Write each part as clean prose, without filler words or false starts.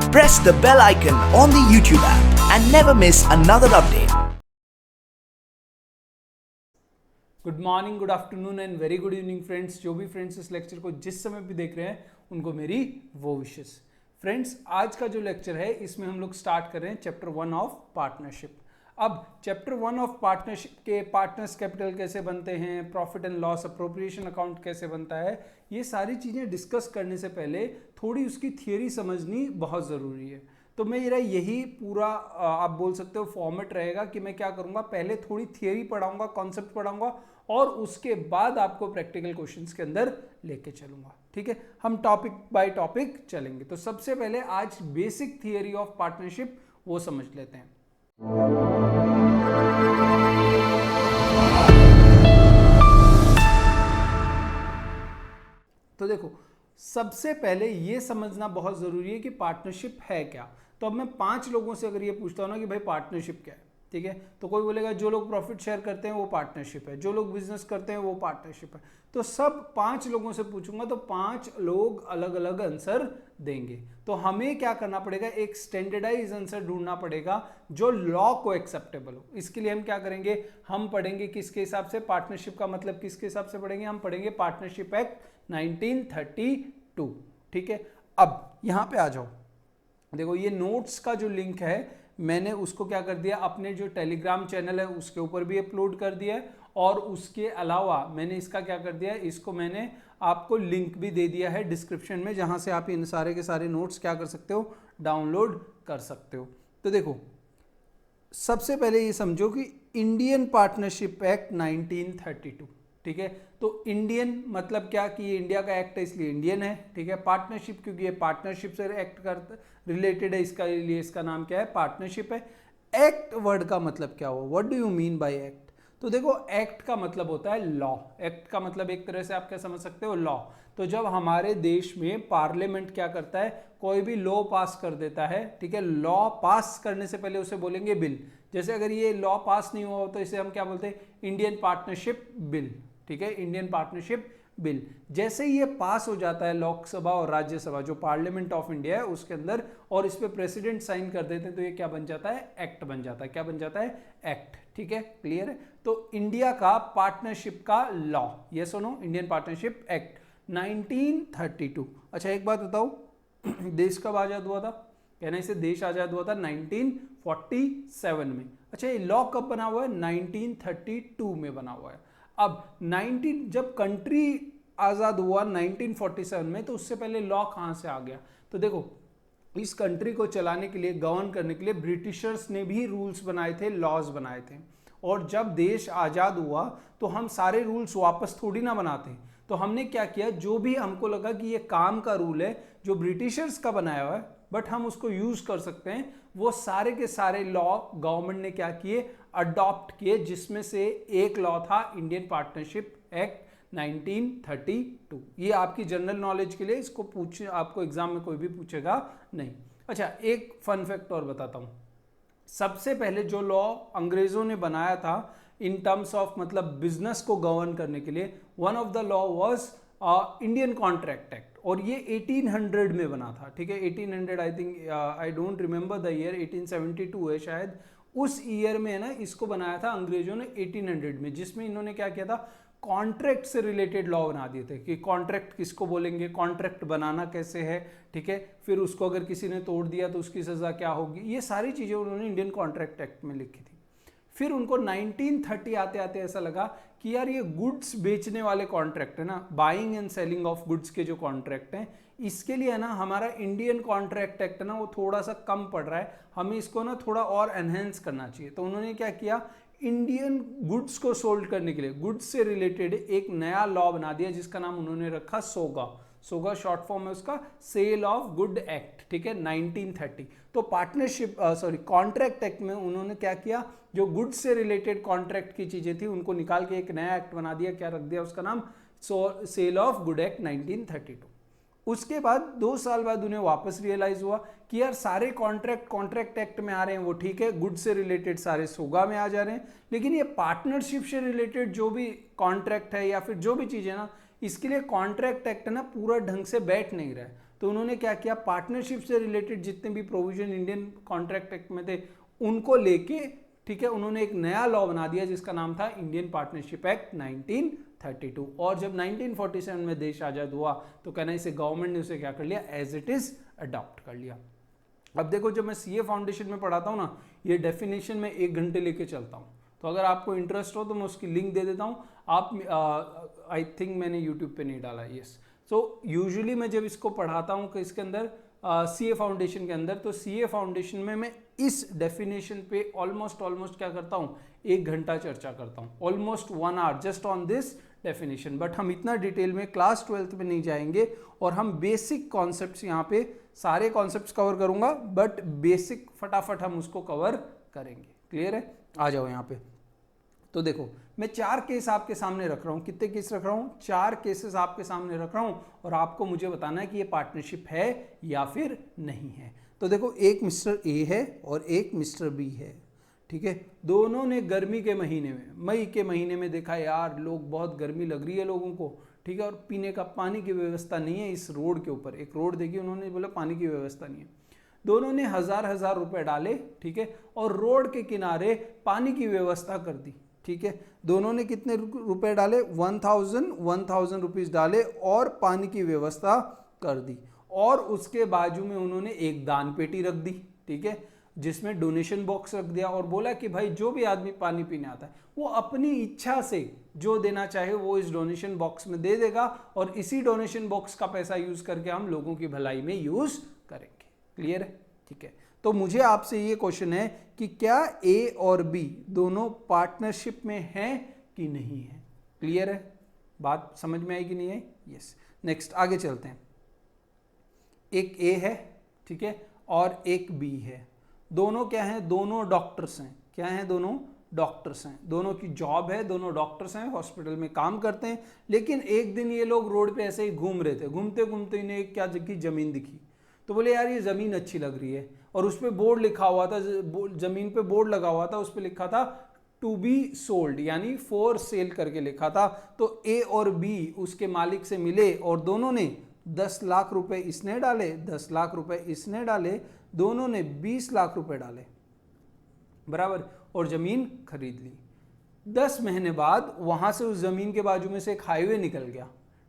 Press the bell icon on the YouTube app and never miss another update. Good morning, good afternoon and very good evening friends. जो भी friends इस lecture को जिस समय भी देख रहे हैं उनको मेरी वो विशेस। फ्रेंड्स, आज का जो लेक्चर है इसमें हम लोग स्टार्ट कर रहे हैं चैप्टर 1 ऑफ पार्टनरशिप। अब चैप्टर 1 ऑफ पार्टनरशिप के पार्टनर्स कैपिटल कैसे बनते हैं, profit and loss appropriation account कैसे बनता है, ये सारी चीज़ें डिस्कस करने से पहले थोड़ी उसकी थियोरी समझनी बहुत ज़रूरी है। तो मेरा यही पूरा आप बोल सकते हो फॉर्मेट रहेगा कि मैं क्या करूँगा, पहले थोड़ी थियोरी पढ़ाऊँगा, कॉन्सेप्ट पढ़ाऊँगा और उसके बाद आपको प्रैक्टिकल क्वेश्चंस के अंदर लेके चलूँगा। ठीक है, हम टॉपिक बाय टॉपिक चलेंगे। तो सबसे पहले आज बेसिक थियोरी ऑफ पार्टनरशिप वो समझ लेते हैं। तो देखो, सबसे पहले ये समझना बहुत ज़रूरी है कि पार्टनरशिप है क्या। तो अब मैं 5 लोगों से अगर ये पूछता हूँ ना कि भाई पार्टनरशिप क्या है, ठीक है, तो कोई बोलेगा जो लोग प्रॉफिट शेयर करते हैं वो पार्टनरशिप है, जो लोग बिजनेस करते हैं वो पार्टनरशिप है। तो सब 5 लोगों से पूछूंगा तो 5 लोग अलग अलग आंसर देंगे। तो हमें क्या करना पड़ेगा, एक स्टैंडर्डाइज आंसर ढूंढना पड़ेगा जो लॉ को एक्सेप्टेबल हो। इसके लिए हम क्या करेंगे, हम पढ़ेंगे किसके हिसाब से, पार्टनरशिप का मतलब किसके हिसाब से पढ़ेंगे, हम पढ़ेंगे पार्टनरशिप एक्ट 1932। ठीक है, अब यहां पे आ जाओ। देखो, ये नोट्स का जो लिंक है मैंने उसको क्या कर दिया, अपने जो टेलीग्राम चैनल है उसके ऊपर भी अपलोड कर दिया है और उसके अलावा मैंने इसका क्या कर दिया, इसको मैंने आपको लिंक भी दे दिया है डिस्क्रिप्शन में, जहां से आप इन सारे के सारे नोट्स क्या कर सकते हो, डाउनलोड कर सकते हो। तो देखो, सबसे पहले ये समझो कि इंडियन पार्टनरशिप एक्ट 1932, ठीक है। तो इंडियन मतलब क्या कि ये इंडिया का एक्ट है इसलिए इंडियन है, ठीक है। पार्टनरशिप क्योंकि ये पार्टनरशिप से एक्ट कर रिलेटेड है, इसका लिए इसका नाम क्या है, पार्टनरशिप है। एक्ट वर्ड का मतलब क्या हुआ, what do you mean by act. तो देखो, एक्ट का मतलब होता है लॉ। एक्ट का मतलब एक तरह से आप क्या समझ सकते हो, लॉ। तो जब हमारे देश में पार्लियामेंट क्या करता है, कोई भी लॉ पास कर देता है, ठीक है, लॉ पास करने से पहले उसे बोलेंगे बिल। जैसे अगर ये लॉ पास नहीं हुआ तो इसे हम क्या बोलते हैं, इंडियन पार्टनरशिप बिल, ठीक है, इंडियन पार्टनरशिप बिल। जैसे ही ये पास हो जाता है लोकसभा और राज्यसभा, जो पार्लियामेंट ऑफ इंडिया है उसके अंदर, और इस पे प्रेसिडेंट साइन कर देते हैं, तो ये क्या बन जाता है, एक्ट बन जाता है। क्या बन जाता है, एक्ट। ठीक है, क्लियर है। तो इंडिया का पार्टनरशिप का लॉ, ये सुनो, इंडियन पार्टनरशिप एक्ट 1932। अच्छा, एक बात बताओ, देश कब आजाद हुआ था, कहना इसे देश आजाद हुआ था 1947 में। अच्छा, ये लॉ कब बना हुआ है, 1932 में बना हुआ है। अब 19 जब कंट्री आज़ाद हुआ 1947 में, तो उससे पहले लॉ कहाँ से आ गया। तो देखो, इस कंट्री को चलाने के लिए, गवर्न करने के लिए ब्रिटिशर्स ने भी रूल्स बनाए थे, लॉज बनाए थे। और जब देश आज़ाद हुआ तो हम सारे रूल्स वापस थोड़ी ना बनाते। तो हमने क्या किया, जो भी हमको लगा कि ये काम का रूल है जो ब्रिटिशर्स का बनाया हुआ है बट हम उसको यूज कर सकते हैं, वो सारे के सारे लॉ गवर्नमेंट ने क्या किए, अडॉप्ट किए, जिसमें से एक लॉ था इंडियन पार्टनरशिप एक्ट 1932। ये आपकी जनरल नॉलेज के लिए, इसको पूछ आपको एग्जाम में कोई भी पूछेगा नहीं। अच्छा, एक फन फैक्ट और बताता हूँ। सबसे पहले जो लॉ अंग्रेजों ने बनाया था इन टर्म्स ऑफ मतलब बिजनेस को गवर्न करने के लिए, one of the law was Indian contract act, और ये 1800 में बना था। ठीक है, 1800, I think, I don't remember the year, 1872 है शायद। उस ईयर में है ना, इसको बनाया था अंग्रेजों ने 1800 में, जिसमें इन्होंने क्या किया था, कॉन्ट्रैक्ट से रिलेटेड लॉ बना दिए थे कि कॉन्ट्रैक्ट किसको बोलेंगे, कॉन्ट्रैक्ट बनाना कैसे है, ठीक है, फिर उसको अगर किसी ने तोड़ दिया तो उसकी सजा क्या होगी, ये सारी चीजें उन्होंने इंडियन कॉन्ट्रैक्ट एक्ट में लिखी थी। फिर उनको 1930 आते आते ऐसा लगा कि यार ये गुड्स बेचने वाले कॉन्ट्रैक्ट है ना, buying and selling of goods के जो कॉन्ट्रैक्ट हैं, इसके लिए है ना हमारा इंडियन कॉन्ट्रैक्ट एक्ट है ना, वो थोड़ा सा कम पड़ रहा है, हमें इसको ना थोड़ा और एनहेंस करना चाहिए। तो उन्होंने क्या किया, इंडियन गुड्स को सोल्ड करने के लिए गुड्स से रिलेटेड एक नया लॉ बना दिया, जिसका नाम उन्होंने रखा सोगा। सोगा शॉर्ट फॉर्म है उसका, सेल ऑफ गुड एक्ट, ठीक है, 1930। तो पार्टनरशिप कॉन्ट्रैक्ट एक्ट में उन्होंने क्या किया, जो गुड्स से रिलेटेड कॉन्ट्रैक्ट की चीजें थी उनको निकाल के एक नया एक्ट बना दिया। क्या रख दिया उसका नाम, सेल ऑफ गुड एक्ट 1932। उसके बाद 2 साल बाद उन्हें वापस रियलाइज हुआ कि यार सारे कॉन्ट्रैक्ट एक्ट में आ रहे हैं वो ठीक है, गुड से रिलेटेड सारे सोगा में आ जा रहे हैं, लेकिन ये पार्टनरशिप से रिलेटेड जो भी कॉन्ट्रैक्ट है या फिर जो भी चीज़ है ना, इसके लिए कॉन्ट्रैक्ट एक्ट ना पूरा ढंग से बैठ नहीं रहा है। तो उन्होंने क्या किया, पार्टनरशिप से रिलेटेड जितने भी प्रोविजन इंडियन कॉन्ट्रैक्ट एक्ट में थे उनको लेके, ठीक है, उन्होंने एक नया लॉ बना दिया जिसका नाम था इंडियन पार्टनरशिप एक्ट 1932। और जब 1947 में देश आजाद हुआ तो कहना इसे गवर्नमेंट ने उसे क्या कर लिया, एज इट इज अडॉप्ट कर लिया। अब देखो जब मैं सीए फाउंडेशन में पढ़ाता हूँ ना, ये डेफिनेशन में 1 घंटे लेके चलता हूँ, तो अगर आपको इंटरेस्ट हो तो मैं उसकी लिंक दे देता हूँ। आप आई थिंक मैंने यूट्यूब पे नहीं डाला, यस। सो यूजुअली मैं जब इसको पढ़ाता हूँ कि इसके अंदर सीए फाउंडेशन के अंदर, तो सीए फाउंडेशन में मैं इस डेफिनेशन पे ऑलमोस्ट क्या करता हूँ, 1 घंटा चर्चा करता हूँ, almost 1 hour just on this definition. But हम इतना डिटेल में क्लास 12th में नहीं जाएंगे और हम बेसिक कॉन्सेप्ट्स यहाँ पे सारे कॉन्सेप्ट्स कवर करूंगा, बट बेसिक फटाफट हम उसको कवर करेंगे। क्लियर है? आ जाओ यहाँ पे। तो देखो मैं 4 केस आपके सामने रख रहा हूँ। कितने केस रख रहा हूँ? 4 केसेस आपके सामने रख रहा हूँ और आपको मुझे बताना है कि ये पार्टनरशिप है या फिर नहीं है। तो देखो एक मिस्टर ए है और एक मिस्टर बी है, ठीक है। दोनों ने गर्मी के महीने में, मई के महीने में देखा यार लोग बहुत गर्मी लग रही है लोगों को, ठीक है, और पीने का पानी की व्यवस्था नहीं है इस रोड के ऊपर। एक रोड देखी उन्होंने, बोला पानी की व्यवस्था नहीं है। दोनों ने हजार रुपए डाले, ठीक है, और रोड के किनारे पानी की व्यवस्था कर दी, ठीक है। दोनों ने कितने रुपए डाले? 1000 रुपीज डाले और पानी की व्यवस्था कर दी। और उसके बाजू में उन्होंने एक दान पेटी रख दी, ठीक है, जिसमें डोनेशन बॉक्स रख दिया और बोला कि भाई जो भी आदमी पानी पीने आता है वो अपनी इच्छा से जो देना चाहे वो इस डोनेशन बॉक्स में दे देगा और इसी डोनेशन बॉक्स का पैसा यूज करके हम लोगों की भलाई में यूज करेंगे। क्लियर है? ठीक है। तो मुझे आपसे ये क्वेश्चन है कि क्या ए और बी दोनों पार्टनरशिप में हैं कि नहीं है? क्लियर है? बात समझ में आई कि नहीं आई? यस। नेक्स्ट आगे चलते हैं। एक ए है, ठीक है, और एक बी है। दोनों क्या हैं? दोनों डॉक्टर्स हैं। क्या हैं? दोनों डॉक्टर्स हैं। दोनों की जॉब है, दोनों डॉक्टर्स हैं, हॉस्पिटल में काम करते हैं। लेकिन एक दिन ये लोग रोड पे ऐसे ही घूम रहे थे, घूमते घूमते इन्हें एक क्या की जमीन दिखी, तो बोले यार ये जमीन अच्छी लग रही है, और उस पर बोर्ड लिखा हुआ था, जमीन पे बोर्ड लगा हुआ था, उस पर लिखा था टू बी सोल्ड, यानी फॉर सेल करके लिखा था। तो ए और बी उसके मालिक से मिले और दोनों ने 10 लाख रुपए इसने डाले, 10 लाख रुपए इसने डाले, दोनों ने 20 लाख रुपए डाले, बराबर, और जमीन खरीद ली। 10 महीने बाद वहां से उस जमीन के बाजू में से एक हाईवे निकल गया,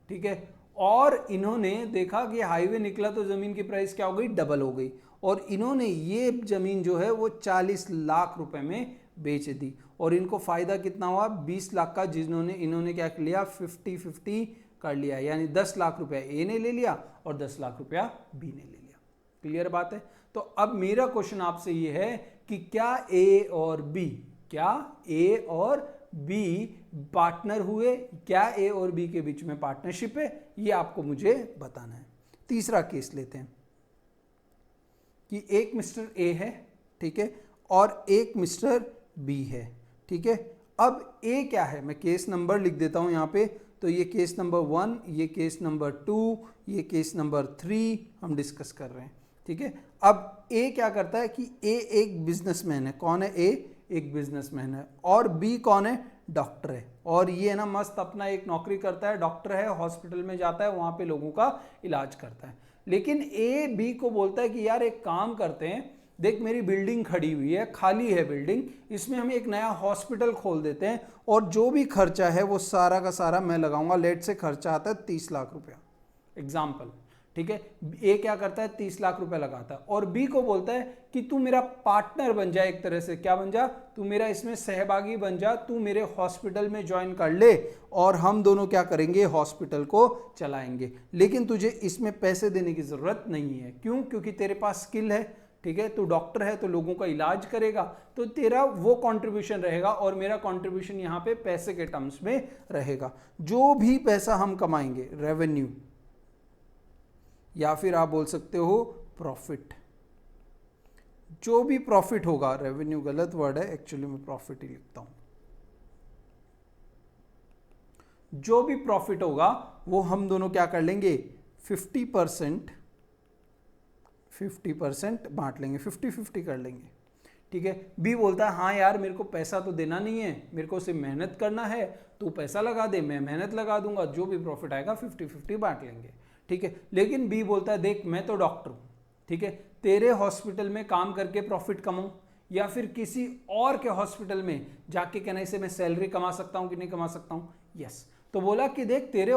ठीक है, और इन्होंने देखा कि हाईवे निकला तो जमीन की प्राइस क्या हो गई? डबल हो गई, और इन्होंने ये जमीन जो है वो 40 लाख रुपए में बेच दी। और इनको फायदा कितना हुआ? 20 लाख का, जिन्होंने इन्होंने क्या कर लिया? 50-50 कर लिया, यानी 10 लाख रुपया ए ने ले लिया और 10 लाख रुपया बी ने ले लिया। क्लियर बात है? तो अब मेरा क्वेश्चन आपसे ये है कि क्या ए और बी, क्या ए और बी पार्टनर हुए? क्या ए और बी के बीच में पार्टनरशिप है? ये आपको मुझे बताना है। तीसरा केस लेते हैं कि एक मिस्टर ए है, ठीक है, और एक मिस्टर बी है, ठीक है। अब ए क्या है? मैं केस नंबर लिख देता हूं यहां पे। तो ये केस नंबर 1, ये केस नंबर 2, ये केस नंबर 3 हम डिस्कस कर रहे हैं, ठीक है। अब ए क्या करता है कि ए एक बिजनेसमैन है। कौन है? ए एक बिजनेसमैन है, और बी कौन है? डॉक्टर है। और ये ना मस्त अपना एक नौकरी करता है, डॉक्टर है, हॉस्पिटल में जाता है, वहां पे लोगों का इलाज करता है। लेकिन ए बी को बोलता है कि यार एक काम करते हैं, देख मेरी बिल्डिंग खड़ी हुई है, खाली है बिल्डिंग, इसमें हम एक नया हॉस्पिटल खोल देते हैं और जो भी खर्चा है वो सारा का सारा मैं लगाऊंगा। लेट से खर्चा आता है 30 लाख रुपया, एग्जाम्पल, ठीक है। ए क्या करता है? 30 लाख रुपया लगाता है, और बी को बोलता है कि तू मेरा पार्टनर बन जा, एक तरह से क्या बन जा? तू मेरा इसमें सहभागी बन जा, तू मेरे हॉस्पिटल में ज्वाइन कर ले और हम दोनों क्या करेंगे? हॉस्पिटल को चलाएंगे। लेकिन तुझे इसमें पैसे देने की जरूरत नहीं है। क्यों? क्योंकि तेरे पास स्किल है, ठीक है, तू डॉक्टर है तो लोगों का इलाज करेगा, तो तेरा वो कंट्रीब्यूशन रहेगा और मेरा कंट्रीब्यूशन यहाँ पे पैसे के टर्म्स में रहेगा। जो भी पैसा हम कमाएंगे, रेवेन्यू, या फिर आप बोल सकते हो प्रॉफिट, जो भी प्रॉफिट होगा, रेवेन्यू गलत वर्ड है, एक्चुअली मैं प्रॉफिट ही लिखता हूं, जो भी प्रॉफिट होगा वो हम दोनों क्या कर लेंगे? 50% बांट लेंगे, 50-50 कर लेंगे, ठीक है। बी बोलता है हाँ यार मेरे को पैसा तो देना नहीं है, मेरे को सिर्फ मेहनत करना है, तू पैसा लगा दे, मैं मेहनत लगा दूंगा, जो भी प्रॉफिट आएगा 50-50 बांट लेंगे, ठीक है। लेकिन बी बोलता है देख मैं तो डॉक्टर हूँ, ठीक है, तेरे हॉस्पिटल में काम करके प्रॉफिट कमाऊँ या फिर किसी और के हॉस्पिटल में जाके कहना इसे मैं सैलरी कमा सकता हूँ कि नहीं कमा सकता हूँ, यस। तो बोला कि देख तेरे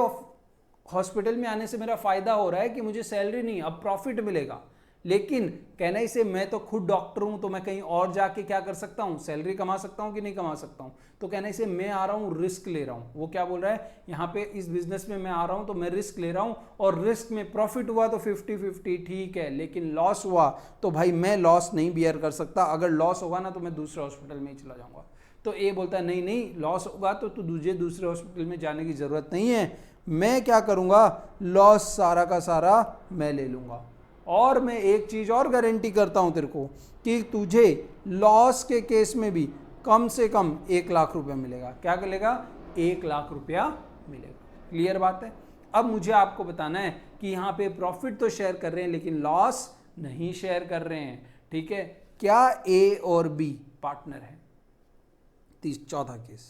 हॉस्पिटल में आने से मेरा फायदा हो रहा है कि मुझे सैलरी नहीं अब प्रॉफिट मिलेगा, लेकिन कहना इसे मैं तो खुद डॉक्टर हूं तो मैं कहीं और जाके क्या कर सकता हूं, सैलरी कमा सकता हूं कि नहीं कमा सकता हूं। तो कहना इसे मैं आ रहा हूं रिस्क ले रहा हूं। वो क्या बोल रहा है यहाँ पे, इस बिजनेस में मैं आ रहा हूं तो मैं रिस्क ले रहा हूं, और रिस्क में प्रॉफिट हुआ तो 50-50 ठीक है, लेकिन लॉस हुआ तो भाई मैं लॉस नहीं बियर कर सकता, अगर लॉस होगा ना तो मैं दूसरे हॉस्पिटल में ही चला जाऊंगा। तो ए बोलता है नहीं नहीं, लॉस होगा तो तुझे दूसरे हॉस्पिटल में जाने की जरूरत नहीं है, मैं क्या करूंगा, लॉस सारा का सारा मैं ले लूंगा, और मैं एक चीज और गारंटी करता हूं तेरे को कि तुझे लॉस के केस में भी कम से कम 1 लाख रुपया मिलेगा। क्या मिलेगा, 1 लाख रुपया मिलेगा। क्लियर बात है। अब मुझे आपको बताना है कि यहाँ पे प्रॉफिट तो शेयर कर रहे हैं लेकिन लॉस नहीं शेयर कर रहे हैं, ठीक है। क्या ए और बी पार्टनर है? चौथा केस,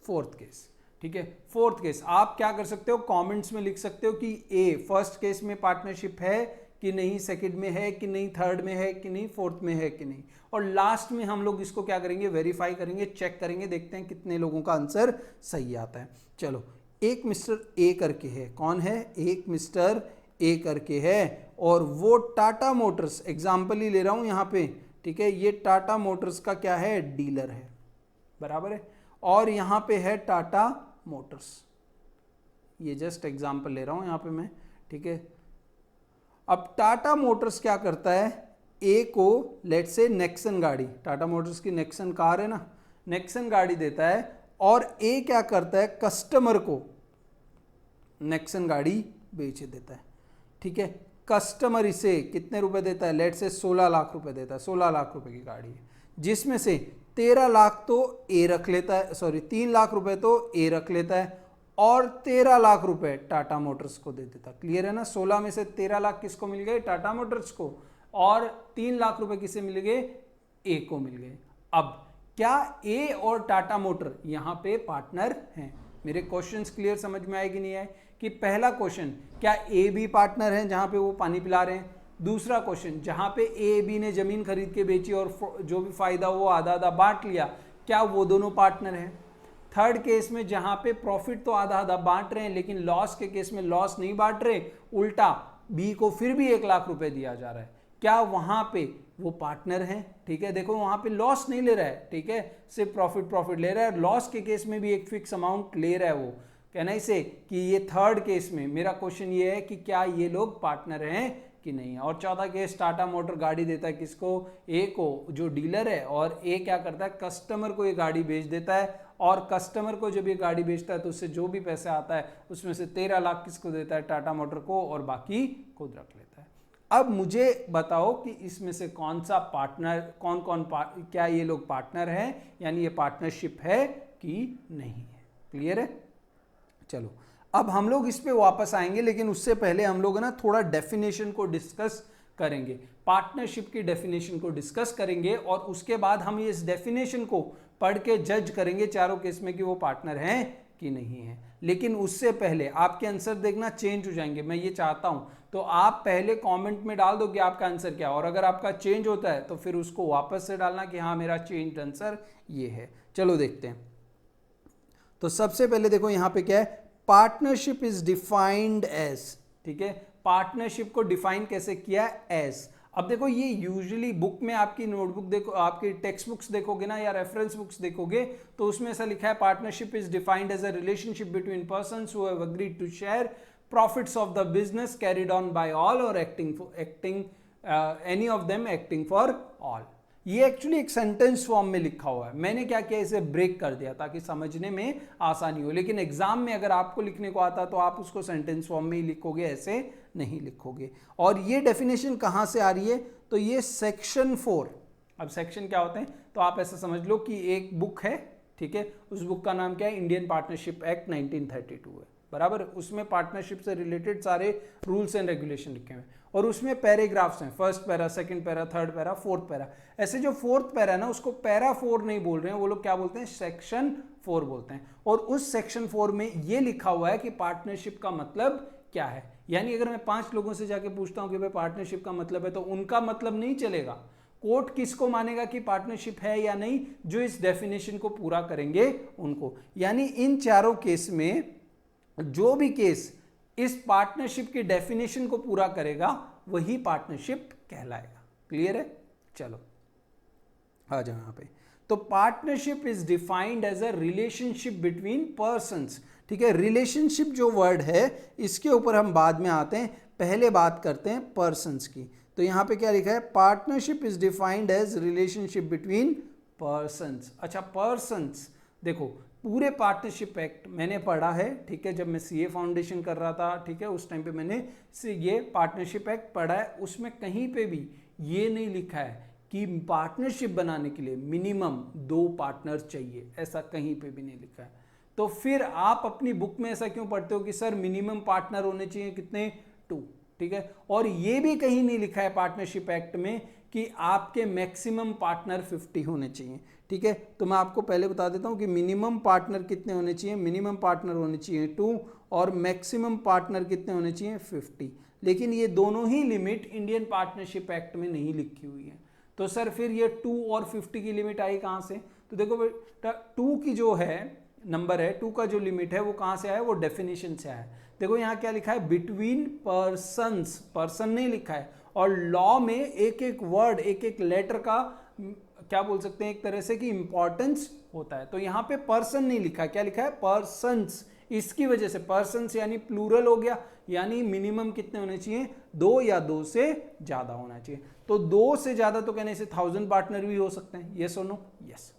फोर्थ केस, ठीक है। फोर्थ केस आप क्या कर सकते हो, कमेंट्स में लिख सकते हो कि ए फर्स्ट केस में पार्टनरशिप है कि नहीं, सेकंड में है कि नहीं, थर्ड में है कि नहीं, फोर्थ में है कि नहीं, और लास्ट में हम लोग इसको क्या करेंगे, वेरीफाई करेंगे, चेक करेंगे, देखते हैं कितने लोगों का आंसर सही आता है। चलो, एक मिस्टर ए करके है, कौन है, एक मिस्टर ए करके है, और वो टाटा मोटर्स, एग्जाम्पल ही ले रहा हूं यहां पे, ठीक है, ये टाटा मोटर्स का क्या है, डीलर है, बराबर है, और यहां पे है टाटा मोटर्स, ये जस्ट एग्जांपल ले रहा हूं यहां पे मैं, ठीक है। अब टाटा मोटर्स क्या करता है, ए को लेट्स से नेक्सन गाड़ी, टाटा मोटर्स की नेक्सन कार है ना, नेक्सन गाड़ी देता है, और ए क्या करता है, कस्टमर को नेक्सन गाड़ी बेच देता है, ठीक है। कस्टमर इसे कितने रुपए देता है, लेट्स से 16 लाख रुपए देता है, 16 लाख रुपए की गाड़ी है, जिसमें से 13 लाख तो ए रख लेता है, सॉरी 3 लाख रुपए तो ए रख लेता है, और 13 लाख रुपए टाटा मोटर्स को दे देता। क्लियर है ना, 16 में से 13 लाख किसको मिल गए, टाटा मोटर्स को, और 3 लाख रुपए किसे मिल गए, ए को मिल गए। अब क्या ए और टाटा मोटर यहां पे पार्टनर हैं? मेरे क्वेश्चंस क्लियर समझ में आए कि नहीं आए? कि पहला क्वेश्चन, क्या ए बी पार्टनर हैं जहां पे वो पानी पिला रहे हैं? दूसरा क्वेश्चन, जहां पे ए बी ने जमीन खरीद के बेची और जो भी फायदा वो आधा आधा बांट लिया, क्या वो दोनों पार्टनर हैं? थर्ड केस में जहां पे प्रॉफिट तो आधा आधा बांट रहे हैं लेकिन लॉस के केस में लॉस नहीं बांट रहे, उल्टा बी को फिर भी 1 लाख रुपए दिया जा रहा है, क्या वहां पे वो पार्टनर हैं? ठीक है, देखो वहां पे लॉस नहीं ले रहा है, ठीक है, सिर्फ प्रॉफिट ले रहा है, लॉस के केस में भी एक फिक्स अमाउंट ले रहा है वो। कहना इसे कि ये थर्ड केस में मेरा क्वेश्चन ये है कि क्या ये लोग पार्टनर हैं कि नहीं है। और चौथा केस, टाटा मोटर गाड़ी देता है किसको, ए को, जो डीलर है, और ए क्या करता है, कस्टमर को ये गाड़ी बेच देता है, और कस्टमर को जब ये गाड़ी बेचता है तो उससे जो भी पैसा आता है उसमें से 13 लाख किसको देता है, टाटा मोटर को, और बाकी खुद रख लेता है। अब मुझे बताओ कि इसमें से कौन सा पार्टनर, क्या ये लोग पार्टनर हैं, यानी ये पार्टनरशिप है कि नहीं है? क्लियर है। चलो, अब हम लोग इस पे वापस आएंगे, लेकिन उससे पहले हम लोग ना थोड़ा डेफिनेशन को डिस्कस करेंगे, पार्टनरशिप की डेफिनेशन को डिस्कस करेंगे, और उसके बाद हम इस डेफिनेशन को पढ़ के जज करेंगे चारों केस में कि वो पार्टनर हैं कि नहीं है। लेकिन उससे पहले आपके आंसर देखना चेंज हो जाएंगे, मैं ये चाहता हूं, तो आप पहले कमेंट में डाल दो कि आपका आंसर क्या है, और अगर आपका चेंज होता है तो फिर उसको वापस से डालना कि हाँ मेरा चेंज आंसर ये है। चलो देखते हैं। तो सबसे पहले देखो यहाँ पे क्या है, पार्टनरशिप इज डिफाइंड एज, ठीक है, पार्टनरशिप को डिफाइन कैसे किया, एज। अब देखो ये यूजुअली बुक में, आपकी नोटबुक देखो, आपकी टेक्स्ट बुक्स देखोगे ना या रेफरेंस बुक्स देखोगे तो उसमें ऐसा लिखा है, partnership is defined as a relationship between persons who have agreed to share profits of the business carried on by all or acting any of them acting for all. ये actually एक sentence form में लिखा हुआ है, मैंने क्या किया, इसे ब्रेक कर दिया ताकि समझने में आसानी हो, लेकिन एग्जाम में अगर आपको लिखने को आता तो आप उसको सेंटेंस फॉर्म में ही लिखोगे, ऐसे नहीं लिखोगे। और ये डेफिनेशन कहां से आ रही है, तो ये सेक्शन 4। अब सेक्शन क्या होते हैं, तो आप ऐसा समझ लो कि एक बुक है, ठीक है, उस बुक का नाम क्या है, इंडियन पार्टनरशिप एक्ट 1932 है, बराबर। उसमें पार्टनरशिप से रिलेटेड सारे रूल्स एंड रेगुलेशन लिखे हुए हैं, और उसमें पैराग्राफ्स हैं, first para, second para, third para, fourth para. ऐसे जो फोर्थ पैरा है ना, उसको पैरा 4 नहीं बोल रहे हैं, वो लोग क्या बोलते हैं, सेक्शन 4 बोलते हैं। और उस सेक्शन 4 में ये लिखा हुआ है कि पार्टनरशिप का मतलब क्या है। यानी अगर मैं 5 लोगों से जाके पूछता हूं कि भाई पार्टनरशिप का मतलब है, तो उनका मतलब नहीं चलेगा। कोर्ट किसको मानेगा कि पार्टनरशिप है या नहीं, जो इस डेफिनेशन को पूरा करेंगे उनको। यानी इन चारों केस में जो भी केस इस पार्टनरशिप की डेफिनेशन को पूरा करेगा वही पार्टनरशिप कहलाएगा। क्लियर है? चलो आ जाओ यहां पे। तो partnership is defined as a relationship between persons. ठीक है, रिलेशनशिप जो वर्ड है इसके ऊपर हम बाद में आते हैं, पहले बात करते हैं पर्संस की। तो यहां पे क्या लिखा है, partnership is defined as relationship between persons. अच्छा, पर्संस देखो, पूरे पार्टनरशिप एक्ट मैंने पढ़ा है, ठीक है, जब मैं सीए फाउंडेशन कर रहा था, ठीक है, उस टाइम पे मैंने ये पार्टनरशिप एक्ट पढ़ा है। उसमें कहीं पे भी ये नहीं लिखा है कि पार्टनरशिप बनाने के लिए मिनिमम 2 पार्टनर चाहिए, ऐसा कहीं पे भी नहीं लिखा है। तो फिर आप अपनी बुक में ऐसा क्यों पढ़ते हो कि सर मिनिमम पार्टनर होने चाहिए कितने, 2, ठीक है। और ये भी कहीं नहीं लिखा है पार्टनरशिप एक्ट में कि आपके मैक्सिमम पार्टनर 50 होने चाहिए, ठीक है। तो मैं आपको पहले बता देता हूं कि मिनिमम पार्टनर कितने होने चाहिए, मिनिमम पार्टनर होने चाहिए 2 और मैक्सिमम पार्टनर कितने होने चाहिए 50। लेकिन ये दोनों ही लिमिट इंडियन पार्टनरशिप एक्ट में नहीं लिखी हुई है। तो सर फिर ये 2 और 50 की लिमिट आई कहाँ से? तो देखो बेटा, 2 की जो है नंबर है, 2 का जो लिमिट है वो कहाँ से आया, वो डेफिनेशन से आया। देखो यहाँ क्या लिखा है, बिटवीन पर्सन्स, पर्सन नहीं लिखा है। और लॉ में एक एक वर्ड, एक एक लेटर का क्या बोल सकते हैं, एक तरह से कि इंपॉर्टेंस होता है। तो यहाँ पे पर्सन नहीं लिखा है, क्या लिखा है, पर्सन्स। इसकी वजह से पर्सन्स यानी प्लूरल हो गया, यानी मिनिमम कितने होने चाहिए, 2 या 2 से ज्यादा होना चाहिए। तो 2 से ज्यादा तो कहने से 1000 पार्टनर भी हो सकते हैं, यस और नो, यस।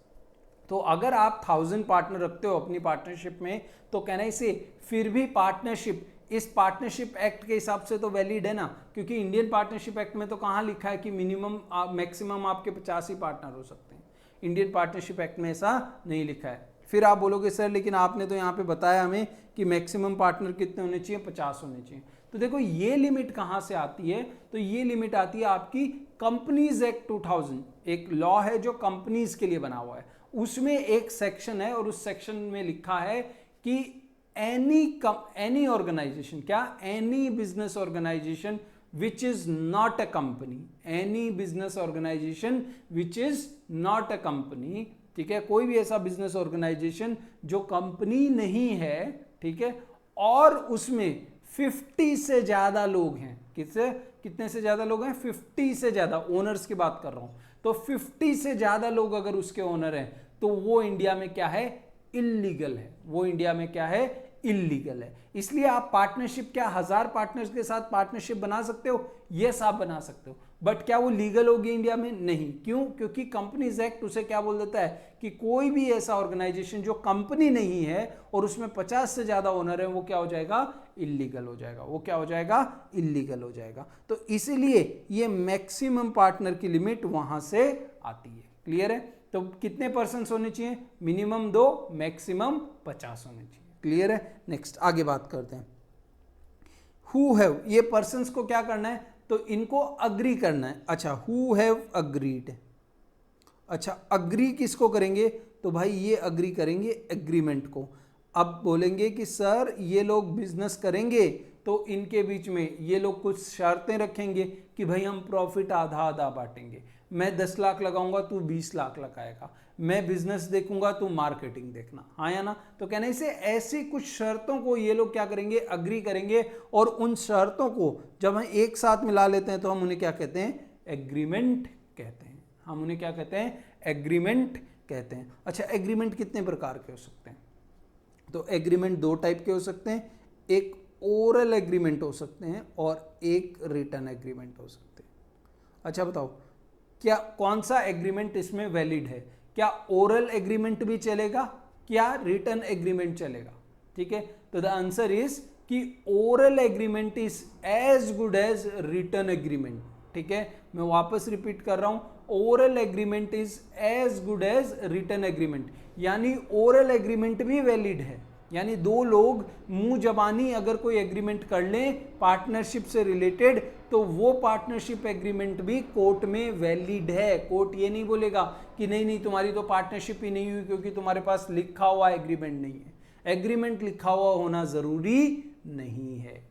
तो अगर आप 1000 पार्टनर रखते हो अपनी पार्टनरशिप में, तो कहने से फिर भी पार्टनरशिप इस पार्टनरशिप एक्ट के हिसाब से तो वैलिड है ना, क्योंकि इंडियन पार्टनरशिप एक्ट में तो कहाँ लिखा है कि मिनिमम मैक्सिमम आपके 50 ही पार्टनर हो सकते हैं। इंडियन पार्टनरशिप एक्ट में ऐसा नहीं लिखा है। फिर आप बोलोगे सर लेकिन आपने तो यहाँ पे बताया हमें कि मैक्सिमम पार्टनर कितने होने चाहिए, 50 होने चाहिए। तो देखो ये लिमिट कहाँ से आती है, तो ये लिमिट आती है आपकी कंपनीज एक्ट 2000, एक लॉ है जो कंपनीज के लिए बना हुआ है। उसमें एक सेक्शन है और उस सेक्शन में लिखा है कि एनी ऑर्गेनाइजेशन, क्या, any business organisation which is not a company, any business organisation which is not a company, ठीक है, कोई भी ऐसा बिजनेस ऑर्गेनाइजेशन जो कंपनी नहीं है, ठीक है, और उसमें 50 से ज्यादा लोग हैं, कितने से ज्यादा लोग हैं, 50 से ज्यादा, ओनर्स की बात कर रहा हूं। तो 50 से ज्यादा लोग अगर उसके ओनर हैं तो वो इंडिया में क्या है, इल्लीगल है, वो इंडिया में क्या है, इल्लीगल है। इसलिए आप पार्टनरशिप क्या 1000 पार्टनर्स के साथ पार्टनरशिप बना सकते हो, यस आप बना सकते हो, बट क्या वो लीगल होगी इंडिया में, नहीं। क्यों? क्योंकि कंपनीज एक्ट उसे क्या बोल देता है कि कोई भी ऐसा ऑर्गेनाइजेशन जो कंपनी नहीं है और उसमें 50 से ज्यादा ओनर है, वो क्या हो जाएगा, इल्लीगल हो जाएगा, वो क्या हो जाएगा, इल्लीगल हो जाएगा। तो इसीलिए ये मैक्सिमम पार्टनर की लिमिट वहां से आती है। क्लियर है? तो कितने पर्सन्स होने चाहिए, मिनिमम 2, मैक्सिमम 50 होने चाहिए। क्लियर है? नेक्स्ट आगे बात करते हैं। हु हैव, ये पर्सन्स को क्या करना है, तो इनको अग्री करना है। अच्छा, हु हैव अग्रीड, अच्छा अग्री किसको करेंगे, तो भाई ये अग्री करेंगे एग्रीमेंट को। अब बोलेंगे कि सर ये लोग बिजनेस करेंगे तो इनके बीच में ये लोग कुछ शर्तें रखेंगे कि भाई हम प्रॉफिट आधा आधा बांटेंगे, मैं 10 लाख लगाऊंगा तू 20 लाख लगाएगा, मैं बिजनेस देखूंगा तू मार्केटिंग देखना, हाँ या ना। तो कहने से ऐसी कुछ शर्तों को ये लोग क्या करेंगे, अग्री करेंगे, और उन शर्तों को जब हम एक साथ मिला लेते हैं तो हम उन्हें क्या कहते हैं, एग्रीमेंट कहते हैं। हम उन्हें क्या कहते हैं, एग्रीमेंट कहते हैं। अच्छा, एग्रीमेंट कितने प्रकार के हो सकते हैं, तो एग्रीमेंट 2 टाइप के हो सकते हैं, एक ओरल एग्रीमेंट हो सकते हैं और एक रिटन एग्रीमेंट हो सकते हैं। अच्छा बताओ, क्या कौन सा एग्रीमेंट इसमें वैलिड है, क्या ओरल एग्रीमेंट भी चलेगा, क्या रिटन एग्रीमेंट चलेगा? ठीक है, तो द आंसर इज कि oral agreement is as good as written agreement. ठीक है, मैं वापस रिपीट कर रहा हूं, oral agreement is as good as written agreement, यानी ओरल एग्रीमेंट भी वैलिड है, यानी 2 लोग मुंह जबानी अगर कोई एग्रीमेंट कर लें पार्टनरशिप से रिलेटेड, तो वो पार्टनरशिप एग्रीमेंट भी कोर्ट में वैलिड है। कोर्ट ये नहीं बोलेगा कि नहीं नहीं तुम्हारी तो पार्टनरशिप ही नहीं हुई क्योंकि तुम्हारे पास लिखा हुआ एग्रीमेंट नहीं है। एग्रीमेंट लिखा हुआ होना जरूरी नहीं है।